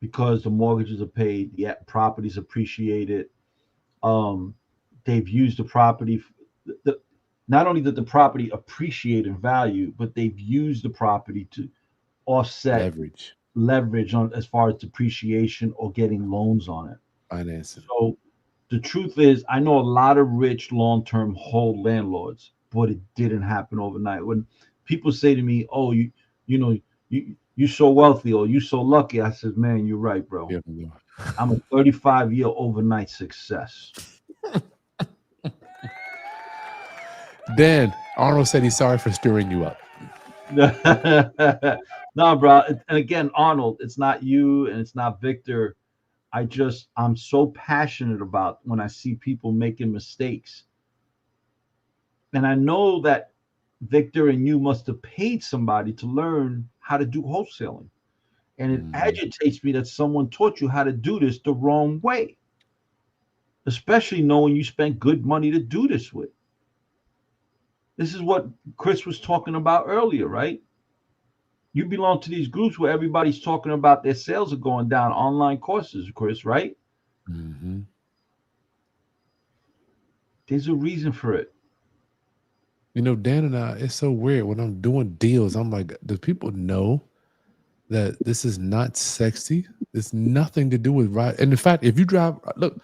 Because the mortgages are paid, the property's appreciated. They've used the property. Not only did the property appreciate in value, but they've used the property to offset leverage on as far as depreciation or getting loans on it. Financing. So the truth is, I know a lot of rich long-term hold landlords, but it didn't happen overnight. When people say to me, "Oh, you're so wealthy or you're so lucky," I said, "Man, you're right, bro. Yeah. I'm a 35-year overnight success." Dan, Arnold said he's sorry for stirring you up. No, bro. And again, Arnold, it's not you and it's not Victor. I'm so passionate about when I see people making mistakes. And I know that Victor and you must have paid somebody to learn how to do wholesaling. And it agitates me that someone taught you how to do this the wrong way, especially knowing you spent good money to do this with. This is what Chris was talking about earlier, right? You belong to these groups where everybody's talking about their sales are going down, online courses, Chris, right? Mm-hmm. There's a reason for it. You know, Dan and I, it's so weird when I'm doing deals. I'm like, do people know that this is not sexy? It's nothing to do with right. And in fact, if you drive, look,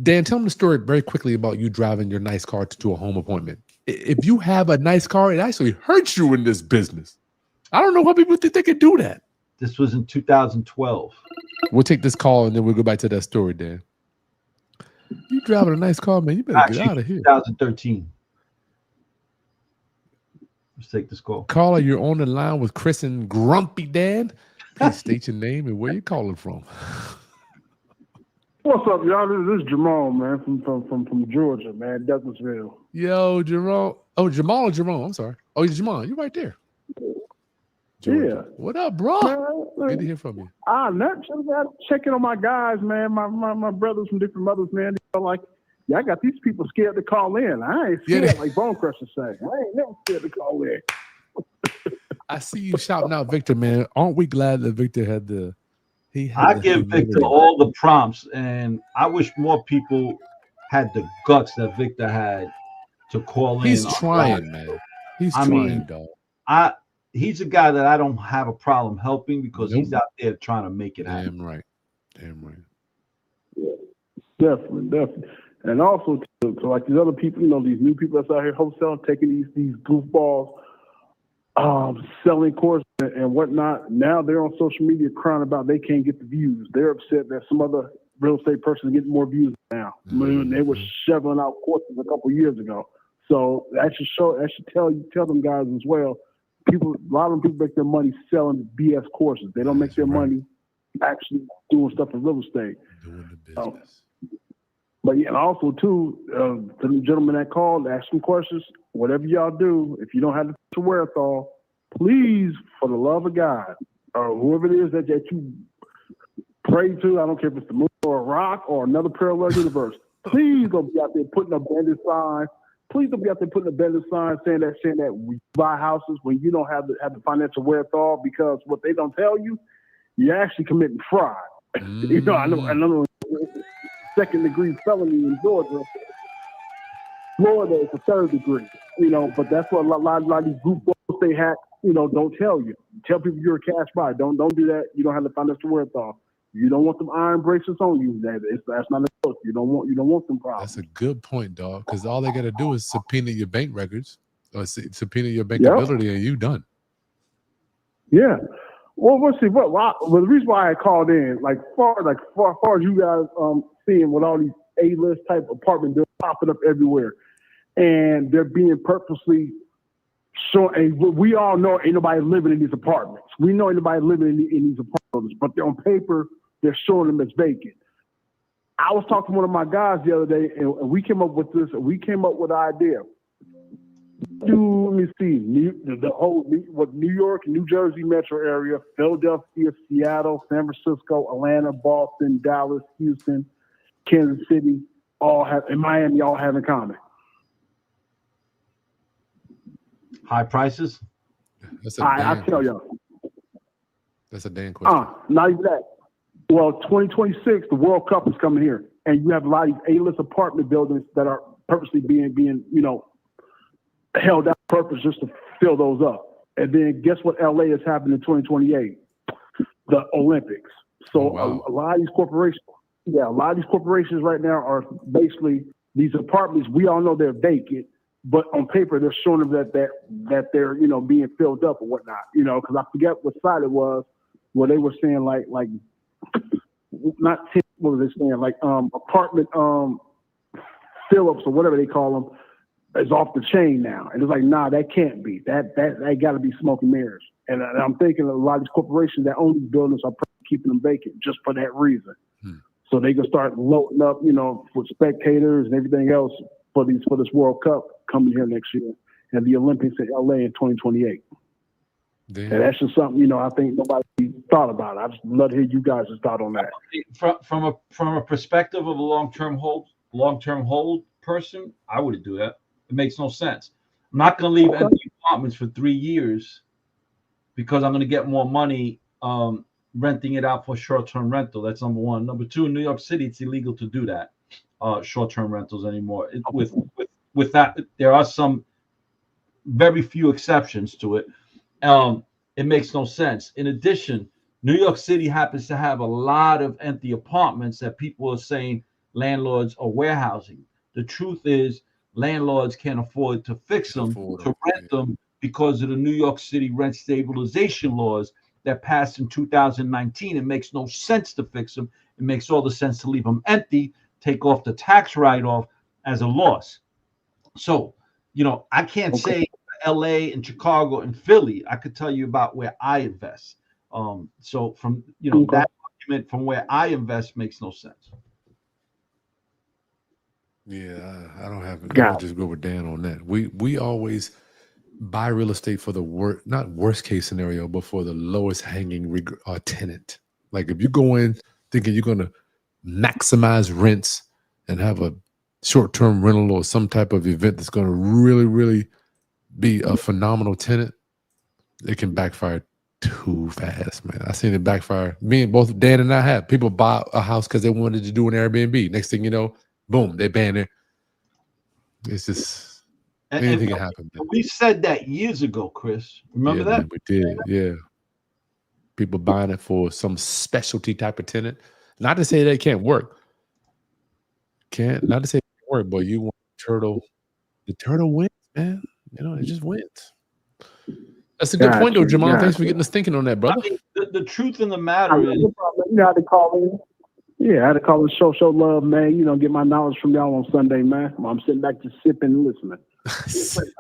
Dan, tell them the story very quickly about you driving your nice car to a home appointment. If you have a nice car, it actually hurts you in this business. I don't know why people think they can do that. This was in 2012. We'll take this call and then we'll go back to that story, Dan. You driving a nice car, man. You better Actually, get out of here. 2013. Let's take this call. Caller, you're on the line with Chris and Grumpy Dan. Please state your name and where you're calling from. What's up, y'all? This is Jamal, man, from Georgia, man, Douglasville. Yo, Jerome. Oh, Jamal or Jerome? I'm sorry. Oh, Jamal, you're right there. Georgia. Yeah. What up, bro? Man, Good to hear from you. Checking on my guys, man, my brothers from different mothers, man. They're like, yeah, I got these people scared to call in. I ain't scared, like Bone Crusher say. I ain't never scared to call in. I see you shouting out Victor, man. Aren't we glad that Victor had the I give Victor all the prompts, and I wish more people had the guts that Victor had to call in. He's trying, man. He's trying, dog. He's a guy that I don't have a problem helping because he's out there trying to make it happen. Damn right. Damn right. Yeah, definitely. And also, to like these other people, you know, these new people that's out here wholesaling, taking these goofballs, selling courses and whatnot. Now they're on social media crying about they can't get the views. They're upset that some other real estate person is getting more views now. I mean, they were shoveling out courses a couple of years ago. So that should tell them guys as well. A lot of them people make their money selling BS courses. They don't make their money actually doing stuff in real estate. Doing the business. But yeah, and also too, to the gentleman that called, ask some questions. Whatever y'all do, if you don't have the wherewithal, please, for the love of God, or whoever it is that you pray to, I don't care if it's the moon or a rock or another parallel universe, please don't be out there putting a bandit sign. Please don't be out there putting a bandit sign saying that we buy houses when you don't have the financial wherewithal, because what they don't tell you, you're actually committing fraud. You know, I know. Second-degree felony in Georgia. Florida is a third degree, you know, but that's what a lot of these group books they hack, you know, don't tell you. Tell people you're a cash buyer. Don't do that. You don't have the financial wherewithal. You don't want them iron bracelets on you. That's not a book. You don't want them problems. That's a good point, dog. Because all they got to do is subpoena your bank records or subpoena your bankability, and you done. Yeah. Well, let's see. The reason why I called in, far as you guys seeing with all these A-list type apartment buildings popping up everywhere, and they're being purposely shown. And we all know ain't nobody living in these apartments. We know ain't nobody living in these apartments, but they're on paper they're showing them as vacant. I was talking to one of my guys the other day, and we came up with this. We came up with the idea. Let me see, the whole New York, New Jersey metro area, Philadelphia, Seattle, San Francisco, Atlanta, Boston, Dallas, Houston, Kansas City, and Miami all have in common. High prices? I tell y'all. That's a damn question. Not even that. Well, 2026, the World Cup is coming here, and you have a lot of these A-list apartment buildings that are purposely being you know, held out purpose just to fill those up. And then guess what LA is happening in 2028? The Olympics. So a lot of these corporations right now are basically these apartments. We all know they're vacant, but on paper they're showing them that they're, you know, being filled up or whatnot. You know, because I forget what side it was where they were saying like not what was they saying, like apartment fill-ups or whatever they call them is off the chain now. And it's like, nah, that can't be. That got to be smoke and mirrors. And I'm thinking a lot of these corporations that own these buildings are keeping them vacant just for that reason. So they can start loading up, you know, with spectators and everything else for this World Cup coming here next year and the Olympics in LA in 2028. Damn. And that's just something, you know, I think nobody thought about. I just love to hear you guys' thought on that. From a perspective of a long-term hold person, I wouldn't do that. It makes no sense. I'm not going to leave empty apartments for 3 years because I'm going to get more money renting it out for short-term rental. That's number one. Number two, in New York City, it's illegal to do that, short-term rentals anymore. With that, there are some very few exceptions to it. It makes no sense. In addition, New York City happens to have a lot of empty apartments that people are saying landlords are warehousing. The truth is, landlords can't afford to fix them, to rent them, because of the New York City rent stabilization laws that passed in 2019. It makes no sense to fix them. It makes all the sense to leave them empty, take off the tax write-off as a loss. So, I can't say LA and Chicago and Philly. I could tell you about where I invest. So from that argument from where I invest makes no sense. Yeah, I don't have it. I'll just go with Dan on that. We always buy real estate for the not worst case scenario, but for the lowest hanging tenant. Like if you go in thinking you're going to maximize rents and have a short-term rental or some type of event that's going to really, really be a phenomenal tenant, it can backfire too fast, man. I seen it backfire. Me and both Dan and I have people buy a house because they wanted to do an Airbnb. Next thing you know, boom, they ban it. It's just anything can happen. Man. We said that years ago, Chris. Remember that? Man, we did, yeah. People buying it for some specialty type of tenant. Not to say that it can't work. Not to say it can't work, but you want the turtle wins, man. It just wins. That's a good point, though, Jamal. Thanks for getting us thinking on that, brother. I mean, the truth in the matter is, you had to call in. Yeah, I had to call in, show love, man. Get my knowledge from y'all on Sunday, man. I'm sitting back just sipping and listening.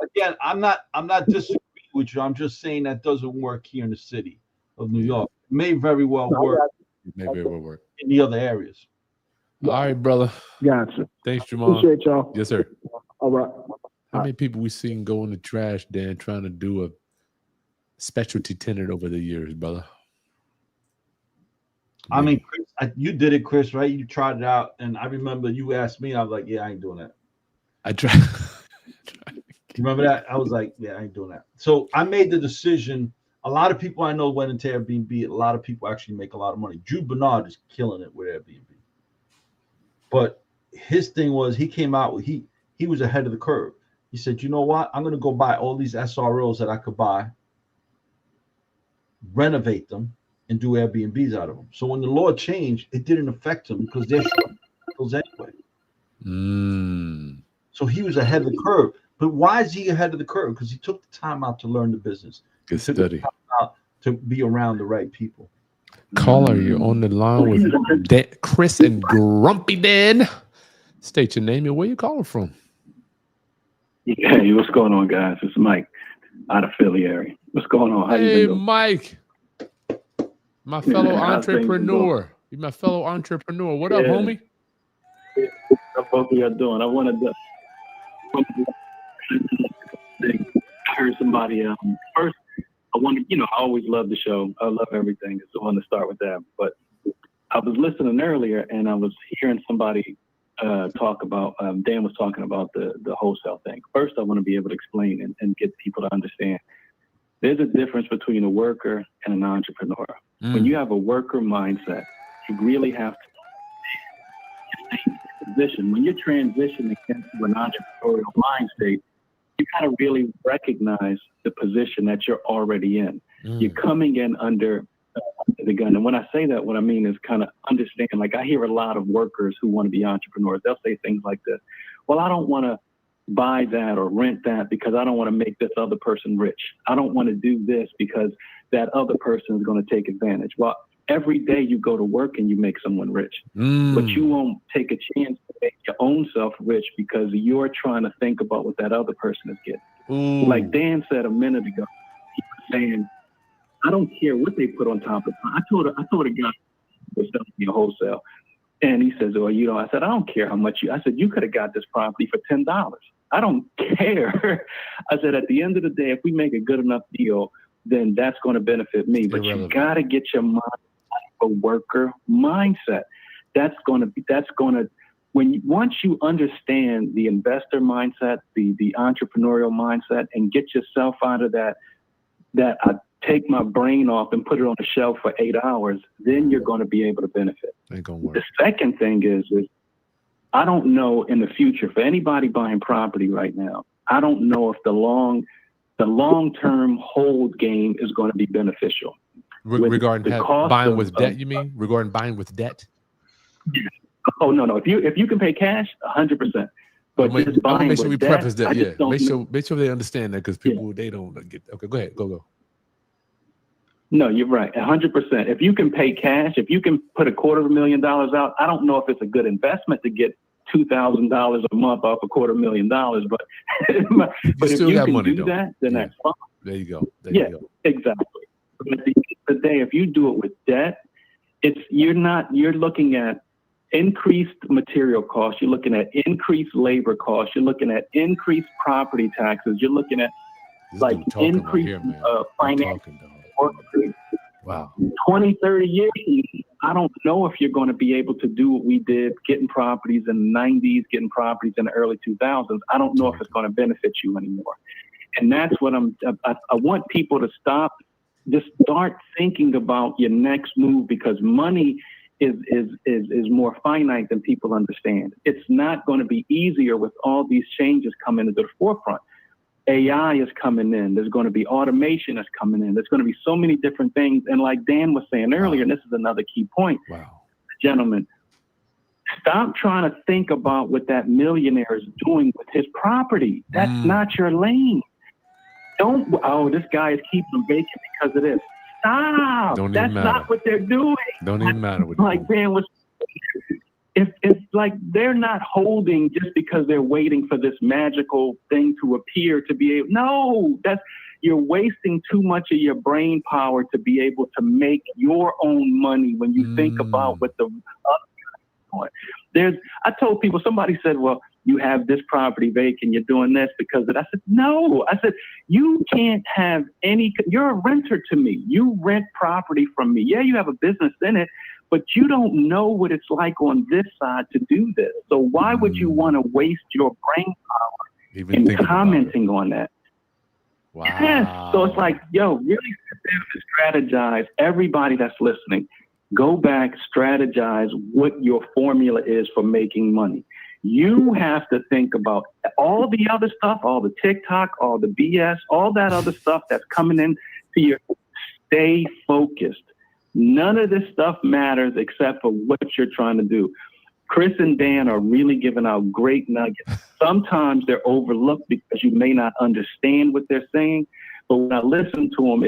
Again, I'm not disagreeing with you. I'm just saying that doesn't work here in the city of New York. It may very well work. In the other areas. All right, brother. Gotcha. Thanks, Jamal. Appreciate y'all. Yes, sir. All right. How many people we seen go in the trash, Dan, trying to do a specialty tenant over the years, brother? I mean, Chris, you did it, Chris, right? You tried it out, and I remember you asked me. I was like, "Yeah, I ain't doing that." I tried. Remember that? I was like, "Yeah, I ain't doing that." So I made the decision. A lot of people I know went into Airbnb. A lot of people actually make a lot of money. Drew Bernard is killing it with Airbnb. But his thing was he came out. He was ahead of the curve. He said, "You know what? I'm going to go buy all these SROs that I could buy, renovate them, and do Airbnbs out of them." So when the law changed, it didn't affect them because they're those anyway. So he was ahead of the curve. But why is he ahead of the curve? Because he took the time out to learn the business. Good study. To be around the right people. Caller, you're on the line with Chris and Grumpy Dan. State your name and where you calling from. Hey, what's going on, guys? It's Mike out of Philly area. What's going on? How hey, you been, Mike. My fellow entrepreneur. You're my fellow entrepreneur. What up, homie? How both of y'all doing? I wanted to I heard somebody first. I always love the show. I love everything. So I want to start with that. But I was listening earlier, and I was hearing somebody talk about. Dan was talking about the wholesale thing. First, I want to be able to explain and get people to understand. There's a difference between a worker and an entrepreneur. When you have a worker mindset, you really have to transition. When you're transitioning into an entrepreneurial mind state, you kind of really recognize the position that you're already in. You're coming in under the gun. And when I say that, what I mean is kind of understand. Like I hear a lot of workers who want to be entrepreneurs. They'll say things like this. Well, I don't want to buy that or rent that because I don't want to make this other person rich. I don't want to do this because that other person is going to take advantage. Well, every day you go to work and you make someone rich, but you won't take a chance to make your own self rich because you're trying to think about what that other person is getting. Like Dan said a minute ago, he was saying, I don't care what they put on top of it. I told a guy who was selling me a wholesale, and he says, I said, I don't care how much I said, you could have got this property for $10. I don't care. I said, at the end of the day, if we make a good enough deal, then that's going to benefit me. But you got to get your mind a worker mindset. Once you understand the investor mindset, the entrepreneurial mindset, and get yourself out of that I take my brain off and put it on the shelf for 8 hours, then you're going to be able to benefit. Ain't gonna work. The second thing is I don't know in the future for anybody buying property right now. I don't know if the long the long-term hold game is going to be beneficial. Regarding cost buying of- with debt, you mean? Regarding buying with debt? Oh no. If you can pay cash, 100%. But I just want to buying make sure with we debt, preface that. I Yeah, just don't make sure they understand that, because people they don't get. Okay, go ahead, go. No, you're right. 100%. If you can pay cash, if you can put $250,000 out, I don't know if it's a good investment to get $2,000 a month off $250,000, but but if you have can money, do though. that, then that's fine. There you go. There Yeah. you go. Exactly. But at the end of the day, if you do it with debt, you're looking at increased material costs, you're looking at increased labor costs, you're looking at increased property taxes, you're looking at This like dude talking right increased here, man. finance. Talking, dog. 20, 30 years, I don't know if you're going to be able to do what we did, getting properties in the 90s, getting properties in the early 2000s. I don't know if it's going to benefit you anymore. And that's what I want people to stop, just start thinking about your next move, because money is more finite than people understand. It's not going to be easier with all these changes coming to the forefront. AI is coming in. There's going to be automation that's coming in. There's going to be so many different things. And like Dan was saying earlier, and this is another key point, gentlemen, stop trying to think about what that millionaire is doing with his property. That's not your lane. This guy is keeping them vacant because of this. Stop. That's not what they're doing. Don't even matter what like Dan was. If like they're not holding just because they're waiting for this magical thing to appear to be able. No, you're wasting too much of your brain power to be able to make your own money when you think about what the I told people, somebody said, well, you have this property vacant, you're doing this because of it. I said, no. I said, you can't have you're a renter to me. You rent property from me. Yeah, you have a business in it, but you don't know what it's like on this side to do this. So why would you want to waste your brain power in commenting on that? Wow. Yes. So it's like, really sit down and strategize. Everybody that's listening, go back, strategize what your formula is for making money. You have to think about all the other stuff, all the TikTok, all the BS, all that other stuff that's coming in to your. Stay focused. None of this stuff matters except for what you're trying to do. Chris and Dan are really giving out great nuggets. Sometimes they're overlooked because you may not understand what they're saying, but when I listen to them,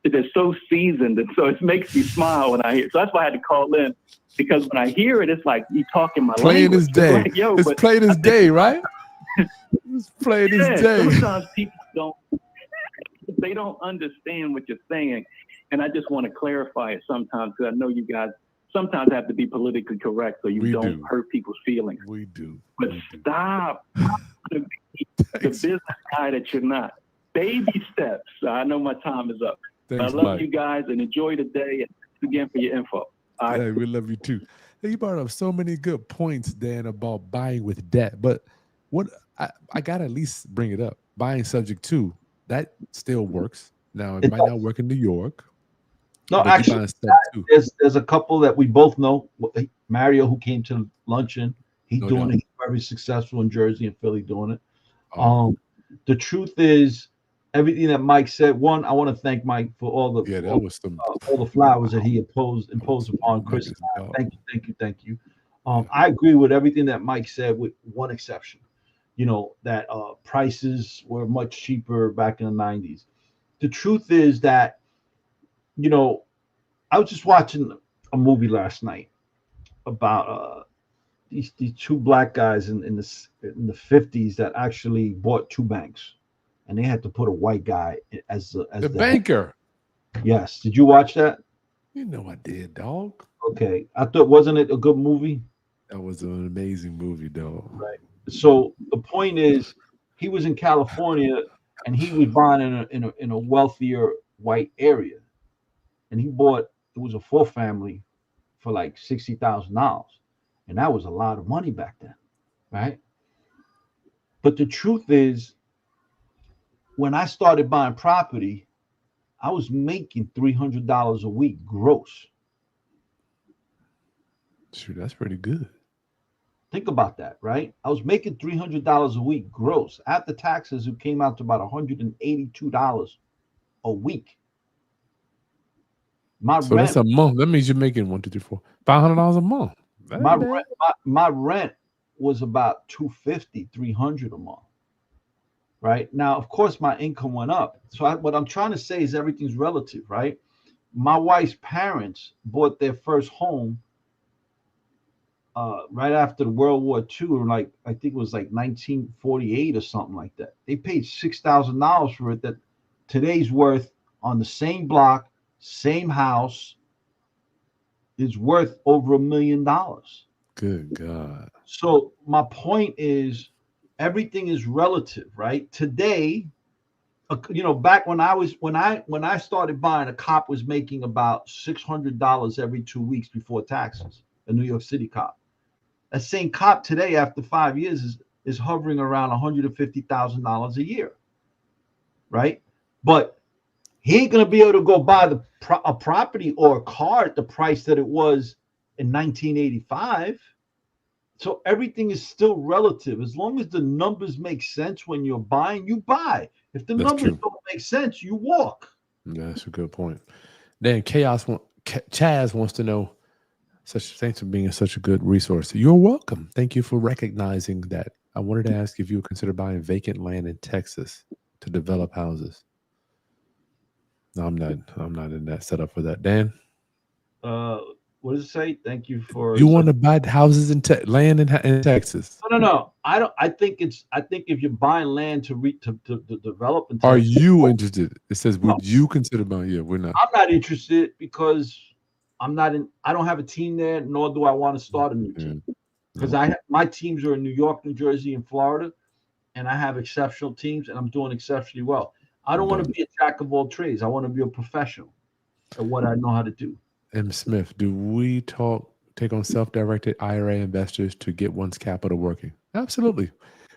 they're so seasoned, and so it makes me smile when I hear it. So that's why I had to call in, because when I hear it, it's like you talking my plain language. As day. It's like, it's plain as day, right? It's plain as day. Sometimes people they don't understand what you're saying. And I just want to clarify it sometimes, because I know you guys sometimes have to be politically correct so you don't hurt people's feelings. We do. But stop the business guy that you're not. Baby steps. I know my time is up. Thanks, I love Mike. you guys and enjoy the day. And thanks again for your info. All right. Yeah, we love you too. Hey, you brought up so many good points, Dan, about buying with debt. But what I gotta at least bring it up. Buying subject to, that still works. Now it might not work in New York. No, actually, there's a couple that we both know. Mario, who came to luncheon, he's doing it. He's very successful in Jersey and Philly doing it. The truth is, everything that Mike said. One, I want to thank Mike for all the all the flowers that he imposed upon Chris. Thank you. I agree with everything that Mike said, with one exception. That prices were much cheaper back in the 90s. The truth is that, I was just watching a movie last night about these two black guys in the 50s that actually bought two banks, and they had to put a white guy as the banker. Yes. Did you watch that? You know I did, dog. Okay. I thought, wasn't it a good movie? That was an amazing movie, dog. Right. So the point is, he was in California and he was buying in a wealthier white area, and he bought, it was a 4-family for like $60,000, and that was a lot of money back then, right? But the truth is, when I started buying property, I was making $300 a week gross. Sure, that's pretty good. Think about that, right? I was making $300 a week gross. After taxes, it came out to about $182 a week. My So rent, that's a month. That means you're making $500 a month. That my ain't bad. rent, my rent was about $250, $300 a month. Right now, of course, my income went up. So what I'm trying to say is everything's relative, right? My wife's parents bought their first home right after the World War II, like I think it was like 1948 or something like that. They paid $6,000 for it. That today's worth on the same block, same house, is worth over $1 million. Good God. So my point is, everything is relative, right? Today, back when I started buying, a cop was making about $600 every 2 weeks before taxes. A New York City cop. That same cop today, after 5 years, is hovering around $150,000 a year, right? But he ain't gonna be able to go buy a property or a car at the price that it was in 1985. So everything is still relative. As long as the numbers make sense when you're buying, you buy. If the That's numbers true. don't make sense, you walk. Yeah, that's a good point. Then Chaz wants to know, thanks for being such a good resource. You're welcome. Thank you for recognizing that. I wanted to ask if you would consider buying vacant land in Texas to develop houses. No, I'm not in that setup for that. Dan, What does it say? Thank you for. you want to buy houses in land in Texas? No. I don't. I think if you're buying land to develop in Texas, Are you interested? It says, would you consider buying? Yeah, we're not. I'm not interested because I don't have a team there, nor do I want to start a new team. Because my teams are in New York, New Jersey, and Florida, and I have exceptional teams, and I'm doing exceptionally well. I don't want to be a jack of all trades. I want to be a professional at what I know how to do. M. Smith, do we take on self-directed IRA investors to get one's capital working? Absolutely.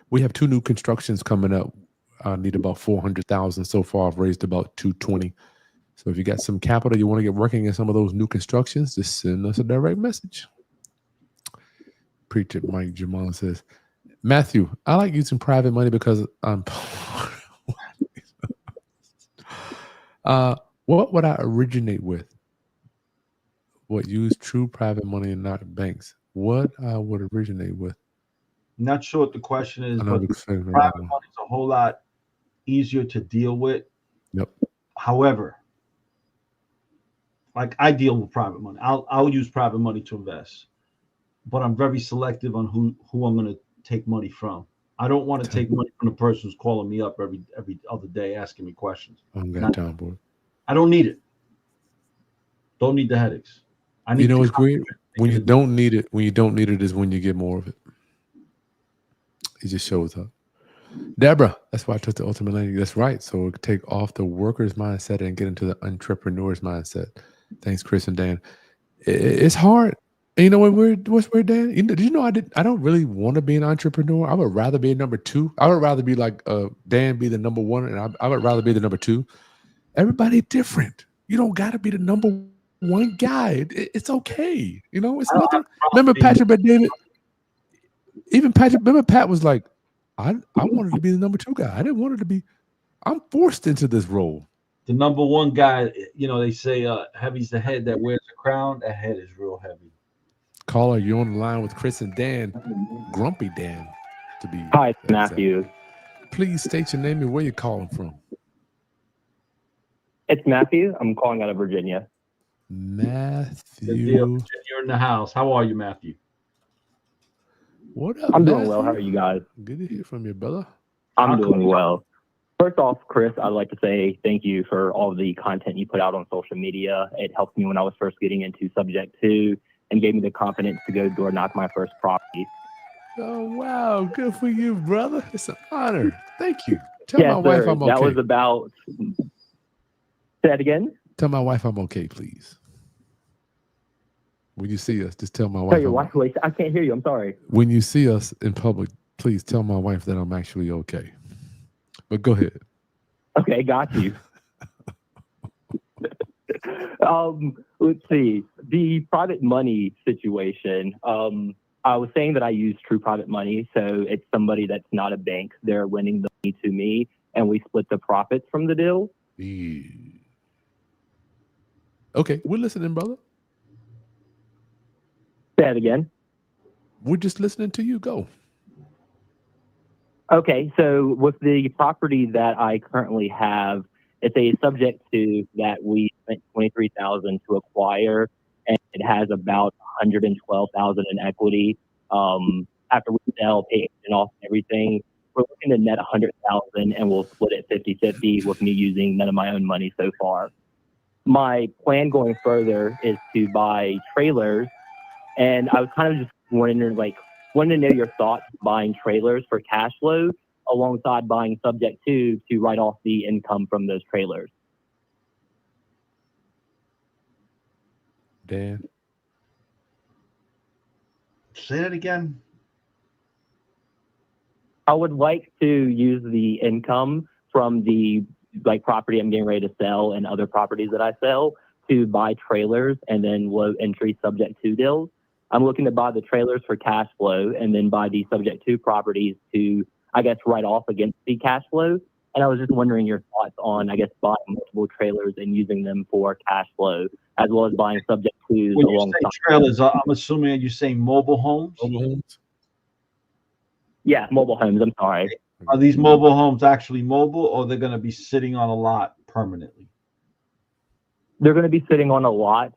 We have 2 new constructions coming up. I need about 400,000 so far. I've raised about 220. So if you got some capital you want to get working in some of those new constructions, just send us a direct message. Preacher Mike Jamal says, Matthew, I like using private money because I'm poor. What would I originate with? What, use true private money and not banks? What I would originate with? Not sure what the question is, but private money is a whole lot easier to deal with. Yep. However, like I deal with private money. I'll use private money to invest, but I'm very selective on who I'm going to take money from. I don't want to take money from the person who's calling me up every other day asking me questions. I'm got time, boy. I don't need it. Don't need the headaches. I need. It's weird when you don't need it. When you don't need it is when you get more of it. It just shows up. Deborah, that's why I took the ultimate landing. That's right. So take off the worker's mindset and get into the entrepreneur's mindset. Thanks, Chris and Dan. It's hard. And you know what's weird, Dan? Did you know I don't really want to be an entrepreneur. I would rather be a number 2. I would rather be like Dan, be the number 1, and I would rather be the number 2. Everybody different. You don't got to be the number 1 guy. It's okay. It's nothing. Remember Patrick Bet David? Even Patrick, remember Pat was like, I wanted to be the number 2 guy. I didn't want it to be. I'm forced into this role. The number 1 guy, they say heavy's the head that wears the crown. That head is real heavy. Caller, you're on the line with Chris and Dan. Grumpy Dan, to be. Hi, Matthew. Please state your name and where you're calling from. It's Matthew. I'm calling out of Virginia. Matthew. You're in the house. How are you, Matthew? What up, I'm Matthew? doing well. How are you guys? Good to hear from you, brother. I'm doing well. First off, Chris, I'd like to say thank you for all the content you put out on social media. It helped me when I was first getting into Subject 2 and gave me the confidence to go door knock my first property. Oh, wow. Good for you, brother. It's an honor. Thank you. Tell my wife I'm okay. That was about... Say that again? Tell my wife I'm okay, please. When you see us, just tell my wife. Tell your wife, wait, I can't hear you. I'm sorry. When you see us in public, please tell my wife that I'm actually okay. But go ahead. Okay, got you. Let's see. The private money situation. I was saying that I use true private money. So it's somebody that's not a bank. They're lending the money to me, and we split the profits from the deal. Okay, we're listening, brother. Say that again. We're just listening to you. Go. Okay, so with the property that I currently have, it's a subject to that we spent $23,000 to acquire, and it has about $112,000 in equity. After we sell, pay agent off and everything, we're looking to net $100,000, and we'll split it 50-50 with me using none of my own money so far. My plan going further is to buy trailers, and I was kind of just wondering, wanting to know your thoughts buying trailers for cash flow alongside buying subject to write off the income from those trailers. Dan? Say that again. I would like to use the income from the property I'm getting ready to sell and other properties that I sell to buy trailers and then low entry subject to deals. I'm looking to buy the trailers for cash flow and then buy the subject to properties to, I guess, write off against the cash flow. And I was just wondering your thoughts on, I guess, buying multiple trailers and using them for cash flow, as well as buying subject to When you say trailers, I'm assuming you're saying mobile homes? Mobile homes? Yeah, mobile homes. I'm sorry. Are these mobile homes actually mobile, or they're going to be sitting on a lot permanently? They're going to be sitting on a lot.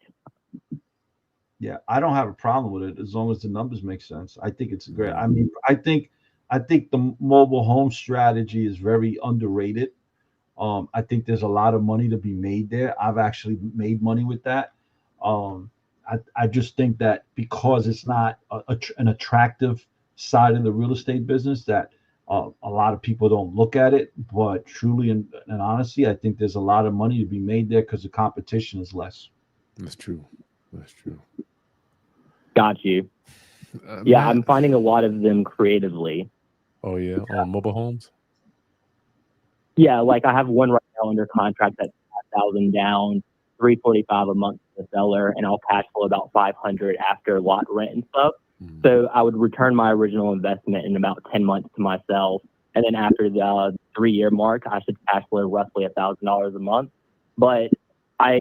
Yeah, I don't have a problem with it as long as the numbers make sense. I think it's great. I mean, I think the mobile home strategy is very underrated. I think there's a lot of money to be made there. I've actually made money with that. I just think that because it's not an attractive side of the real estate business, that a lot of people don't look at it. But truly and honestly, I think there's a lot of money to be made there because the competition is less. That's true. That's true. Got you. Yeah, I'm finding a lot of them creatively. Oh, yeah? On mobile homes? Yeah, I have one right now under contract that's 5,000 down, $345 a month to the seller, and I'll cash flow about $500 after lot rent and stuff. So I would return my original investment in about 10 months to myself, and then after the 3-year mark, I should cash flow roughly $1,000 a month. But I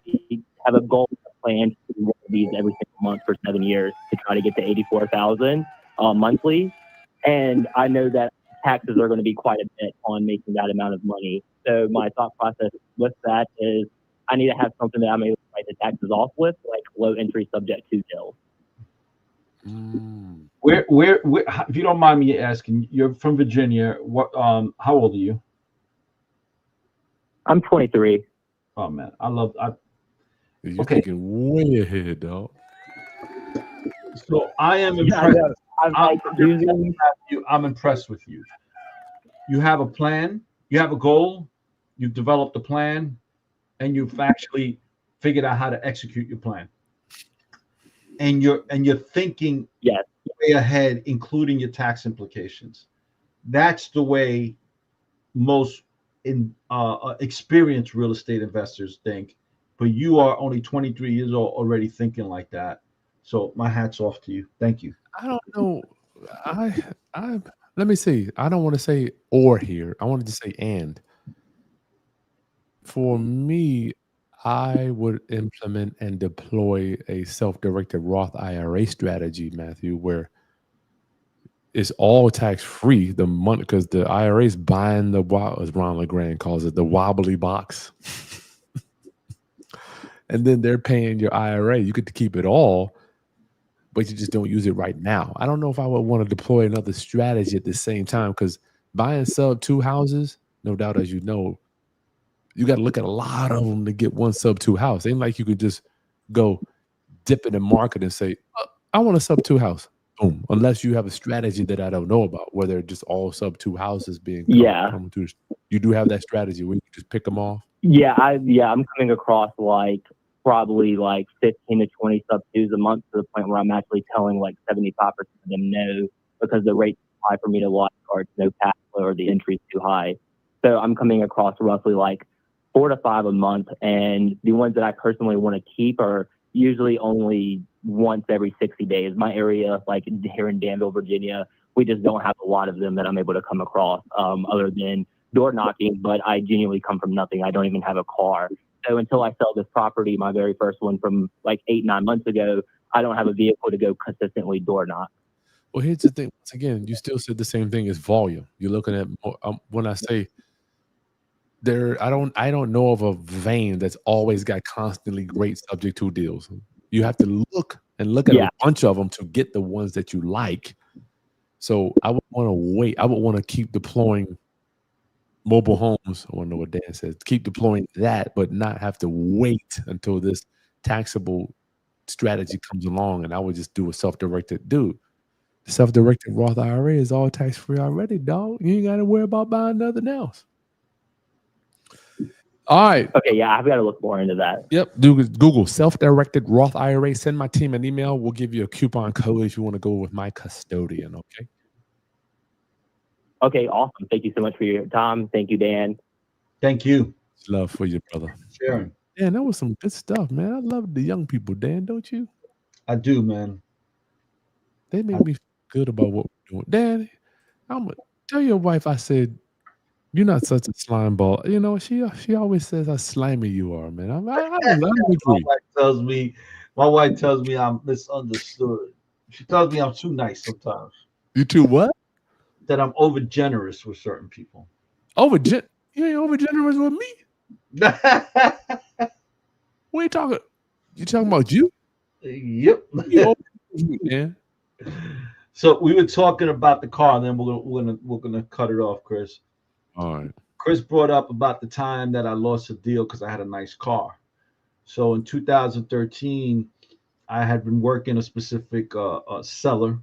have a goal, a plan to do one of these every single month for 7 years to try to get to $84,000 monthly, and I know that taxes are going to be quite a bit on making that amount of money. So my thought process with that is I need to have something that I'm able to write the taxes off with, like low entry subject to deals. Where, if you don't mind me asking, you're from Virginia. What, how old are you? I'm 23. Oh man, You're thinking way ahead, dog. So I am impressed. I'm impressed with you. You have a plan, you have a goal, you've developed a plan, and you've actually figured out how to execute your plan. And you're thinking way ahead, including your tax implications. That's the way most experienced real estate investors think. But you are only 23 years old, already thinking like that. So my hat's off to you. Thank you. I don't know. Let me see. I don't want to say or here. I wanted to say and. For me, I would implement and deploy a self-directed Roth IRA strategy, Matthew, where it's all tax-free. The money, because the IRA is buying as Ron LeGrand calls it, the wobbly box. And then they're paying your IRA. You get to keep it all, but you just don't use it right now. I don't know if I would want to deploy another strategy at the same time, because buying sub 2 houses, no doubt, as you know, you got to look at a lot of them to get one sub 2 house. Ain't like you could just go dip in the market and say, I want a sub 2 house. Boom. Unless you have a strategy that I don't know about, where they're just all sub 2 houses being come to. You do have that strategy where you just pick them off? Yeah, I'm coming across probably 15 to 20 sub 2s a month, to the point where I'm actually telling 75% of them no, because the rate's too high for me to watch, or it's no cash flow, or the entry's too high. So I'm coming across roughly 4 to 5 a month, and the ones that I personally want to keep are usually only once every 60 days. My area, like here in Danville, Virginia, we just don't have a lot of them that I'm able to come across other than door knocking, but I genuinely come from nothing. I don't even have a car. So until I sell this property, my very first one from like 8-9 months ago, I don't have a vehicle to go consistently door knock. Well, here's the thing. Once again, you still said the same thing as volume. You're looking at when I say I don't know of a vein that's always got constantly great subject to deals. You have to look at a bunch of them to get the ones that you like. So I would want to wait. I would want to keep deploying mobile homes. I want to know what Dan says. Keep deploying that, but not have to wait until this taxable strategy comes along. And I would just do a self-directed. Dude, the self-directed Roth IRA is all tax-free already, dog. You ain't got to worry about buying nothing else. All right. Okay, yeah, I've got to look more into that. Yep. Do Google self-directed Roth IRA. Send my team an email. We'll give you a coupon code if you want to go with my custodian. Okay. Okay, awesome. Thank you so much for your time. Thank you, Dan. Thank you. Love for you, brother. Sharon. Dan, that was some good stuff, man. I love the young people, Dan, don't you? I do, man. They make me feel good about what we're doing. Dan, I'm gonna tell your wife I said, you're not such a slime ball. You know, she always says how slimy you are, man. I agree. My wife tells me I'm misunderstood. She tells me I'm too nice sometimes. You too what? That I'm over generous with certain people. You ain't over generous with me? What are you talking? You talking about you? Yep. Man. So we were talking about the car, and then we're gonna cut it off, Chris. All right. Chris brought up about the time that I lost a deal because I had a nice car. So in 2013, I had been working a specific seller,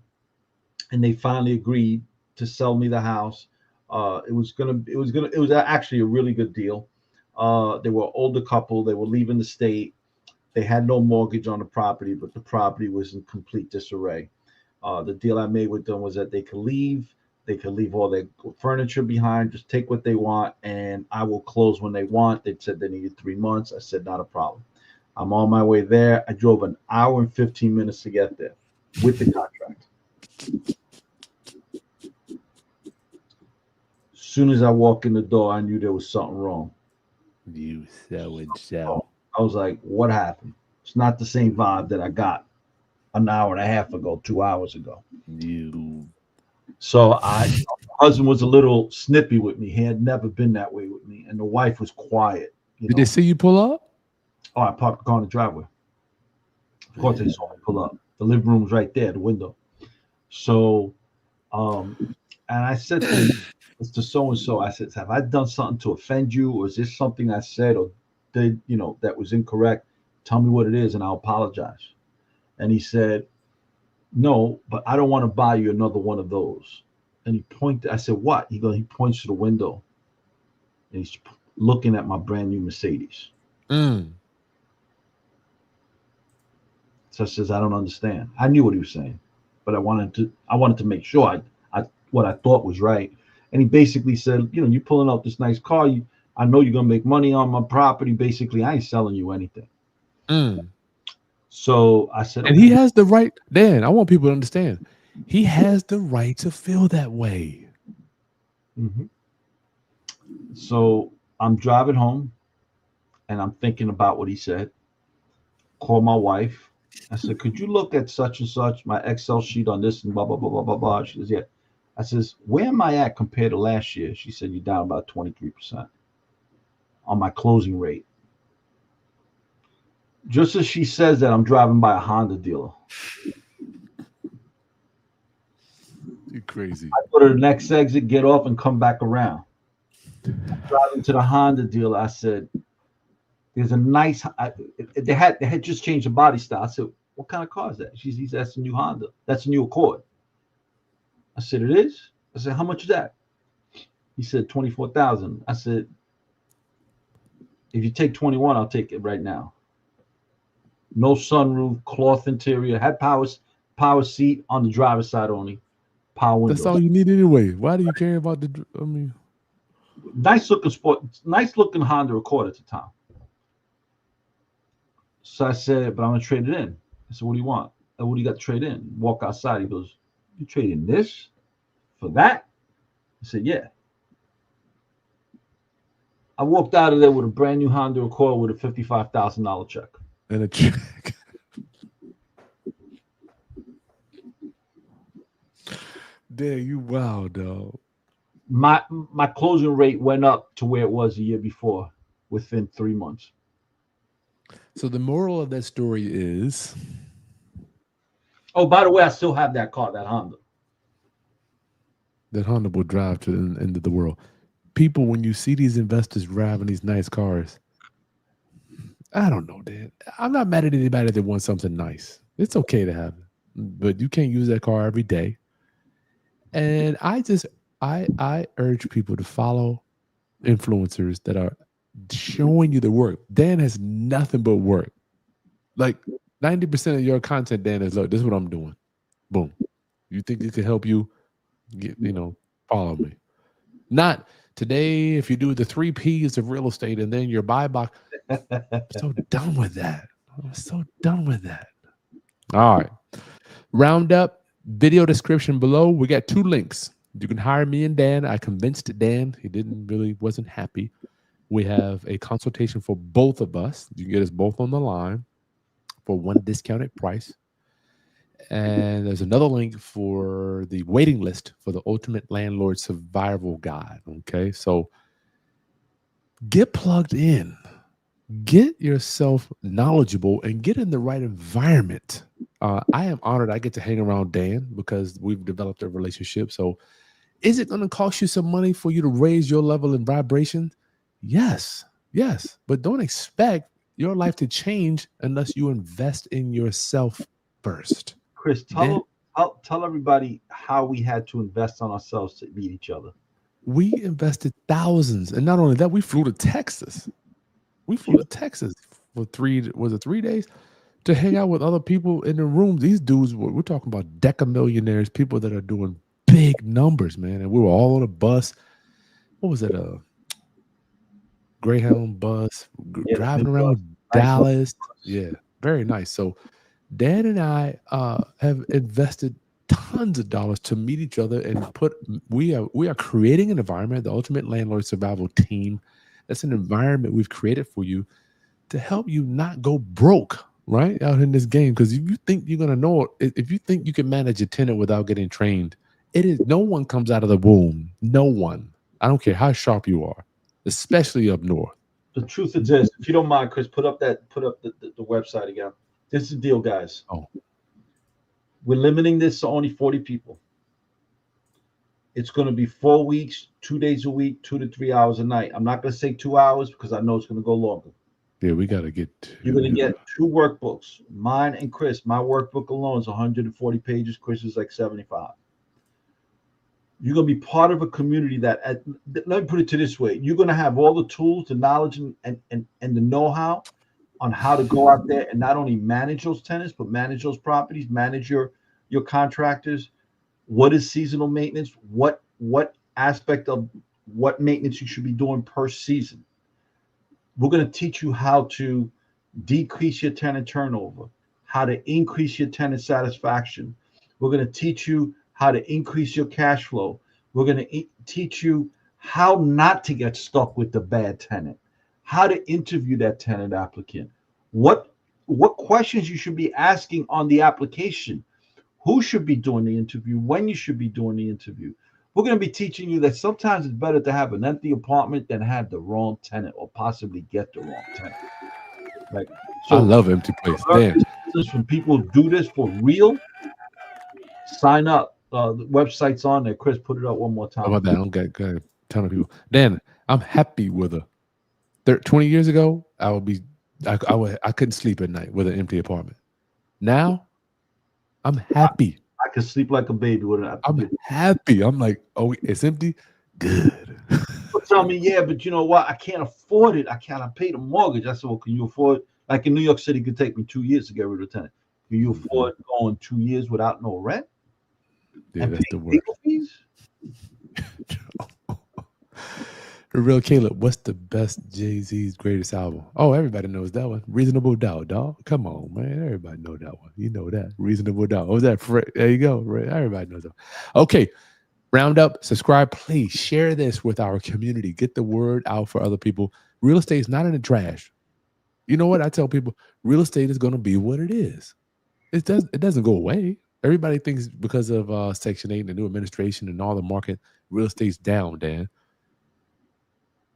and they finally agreed to sell me the house. It was actually a really good deal. They were an older couple. They were leaving the state. They had no mortgage on the property, but the property was in complete disarray. The deal I made with them was that they could leave. They could leave all their furniture behind, just take what they want, and I will close when they want. They said they needed 3 months. I said, not a problem. I'm on my way there. I drove an hour and 15 minutes to get there with the contract. As soon as I walked in the door, I knew there was something wrong. You so. I was like, what happened? It's not the same vibe that I got an hour and a half ago, 2 hours ago. So my husband was a little snippy with me. He had never been that way with me. And the wife was quiet. Did they see you pull up? Oh, I parked the car in the driveway. Of course they saw me pull up. The living room was right there, the window. So, and I said to so-and-so, I said, have I done something to offend you? Or is this something I said or did, that was incorrect? Tell me what it is and I'll apologize. And he said, no, but I don't want to buy you another one of those. And he pointed, I said, what? He points to the window and he's looking at my brand new Mercedes. So I says, I don't understand. I knew what he was saying, but I wanted to make sure what I thought was right. And he basically said, you pulling out this nice car. I know you're going to make money on my property. Basically, I ain't selling you anything. So I said, and he has the right, Dan, I want people to understand, he has the right to feel that way. So I'm driving home and I'm thinking about what he said. Call my wife. I said, could you look at such and such, my Excel sheet on this and blah, blah, blah, blah, blah, blah. She says, yeah. I says, where am I at compared to last year? She said, you're down about 23% on my closing rate. Just as she says that, I'm driving by a Honda dealer. You're crazy. I go to the next exit, get off, and come back around. Driving to the Honda dealer, I said, there's a nice, they had just changed the body style. I said, what kind of car is that? She says, that's a new Honda. That's a new Accord. I said, it is? I said, how much is that? He said, $24,000. I said, if you take 21, I'll take it right now. No sunroof, cloth interior, had power seat on the driver's side only, power windows. That's all you need anyway. Why do you care about nice looking Honda Accord at the time. So I said, but I'm gonna trade it in. I said, what do you want? What do you got to trade in? Walk outside. He goes, you trading this for that? I said, yeah. I walked out of there with a brand new Honda Accord with a $55,000 check. And a check. Damn, you wild, dog. My closing rate went up to where it was the year before within 3 months. So the moral of that story is, oh, by the way, I still have that car, that Honda. That Honda will drive to the end of the world. People, when you see these investors driving these nice cars, I don't know, Dan. I'm not mad at anybody that wants something nice. It's okay to have it, but you can't use that car every day. And I urge people to follow influencers that are showing you the work. Dan has nothing but work. Like 90% of your content, Dan, is, look, this is what I'm doing. Boom. You think it could help you? Follow me. Not today, if you do the 3 Ps of real estate and then your buy box. I'm so done with that. I'm so done with that. All right. Round up, video description below. We got 2 links. You can hire me and Dan. I convinced Dan. He wasn't happy. We have a consultation for both of us. You can get us both on the line for one discounted price. And there's another link for the waiting list for the Ultimate Landlord Survival Guide. Okay, so get plugged in, get yourself knowledgeable, and get in the right environment. I am honored I get to hang around Dan because we've developed a relationship. So is it going to cost you some money for you to raise your level and vibration? Yes. But don't expect your life to change unless you invest in yourself first. Chris, tell everybody how we had to invest on ourselves to meet each other. We invested thousands. And not only that, we flew to Texas. For 3 days to hang out with other people in the room. These dudes, we're talking about decamillionaires, people that are doing big numbers, man. And we were all on a bus. What was it? A Greyhound bus driving around Dallas. Yeah, very nice. So Dan and I have invested tons of dollars to meet each other and we are creating an environment, the Ultimate Landlord Survival Team. That's an environment we've created for you to help you not go broke, right, out in this game. Because if you think you're going to know, if you think you can manage a tenant without getting trained, no one comes out of the womb. No one. I don't care how sharp you are, especially up north. The truth is this, if you don't mind, Chris, put up the website again. This is the deal, guys. Oh. We're limiting this to only 40 people. It's going to be 4 weeks, 2 days a week, 2 to 3 hours a night. I'm not going to say 2 hours because I know it's going to go longer. Yeah, we got to get. You're going to get 2 workbooks. Mine and Chris. My workbook alone is 140 pages. Chris is like 75. You're going to be part of a community that, let me put it to this way. You're going to have all the tools, the knowledge, and the know-how on how to go out there and not only manage those tenants, but manage those properties, manage your contractors. What is seasonal maintenance? What aspect of what maintenance you should be doing per season? We're going to teach you how to decrease your tenant turnover, how to increase your tenant satisfaction. We're going to teach you how to increase your cash flow. We're going to teach you how not to get stuck with the bad tenant, how to interview that tenant applicant, what questions you should be asking on the application, who should be doing the interview, when you should be doing the interview. We're going to be teaching you that sometimes it's better to have an empty apartment than have the wrong tenant or possibly get the wrong tenant. Like, so I love empty place. Damn. When people do this for real, sign up. The website's on there. Chris, put it up one more time. How about that? I don't got a ton of people. Dan, I'm happy with 20 years ago, I couldn't sleep at night with an empty apartment. Now, I'm happy. I can sleep like a baby with it. I'm happy. I'm like, oh, it's empty? Good. People tell me, yeah, but you know what? I can't afford it. I pay the mortgage. I said, well, can you afford? Like in New York City, it could take me 2 years to get rid of a tenant. Can you afford going 2 years without no rent? Yeah, that's the worst. Real Caleb, what's the best Jay-Z's greatest album? Oh, everybody knows that one. Reasonable Doubt, dog. Come on, man. Everybody know that one. You know that. Reasonable Doubt. What was that? There you go. Everybody knows that. Okay. Round up, subscribe, please share this with our community. Get the word out for other people. Real estate is not in the trash. You know what? I tell people real estate is going to be what it is. It doesn't go away. Everybody thinks because of Section 8 and the new administration and all the market, real estate's down, Dan.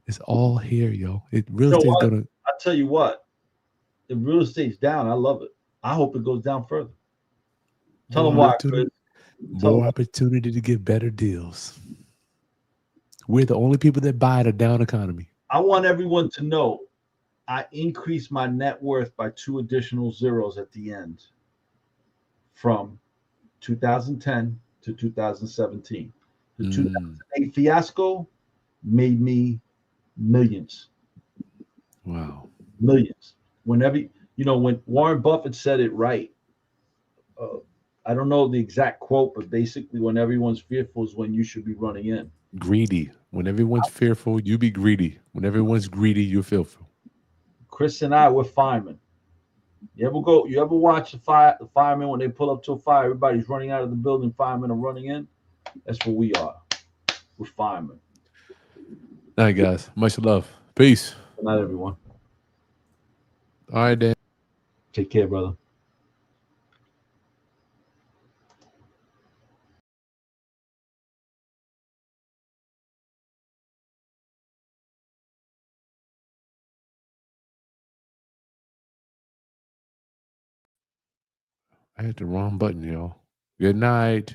It's all here, yo. Real estate's going to. I tell you what, if real estate's down, I love it. I hope it goes down further. Tell them why, Chris. More opportunity to get better deals. We're the only people that buy the down economy. I want everyone to know I increased my net worth by 2 additional zeros at the end from 2010 to 2017. The 2008 fiasco made me millions. Wow. Millions. Whenever, when Warren Buffett said it right, I don't know the exact quote, but basically when everyone's fearful is when you should be running in. Greedy. When everyone's fearful, you be greedy. When everyone's greedy, you're fearful. Chris and I, we're firemen. You ever watch the firemen when they pull up to a fire, everybody's running out of the building, firemen are running in? That's what we are. We're firemen. All right, guys. Much love. Peace. Good night, everyone. All right, Dan. Take care, brother. I hit the wrong button, y'all. Good night.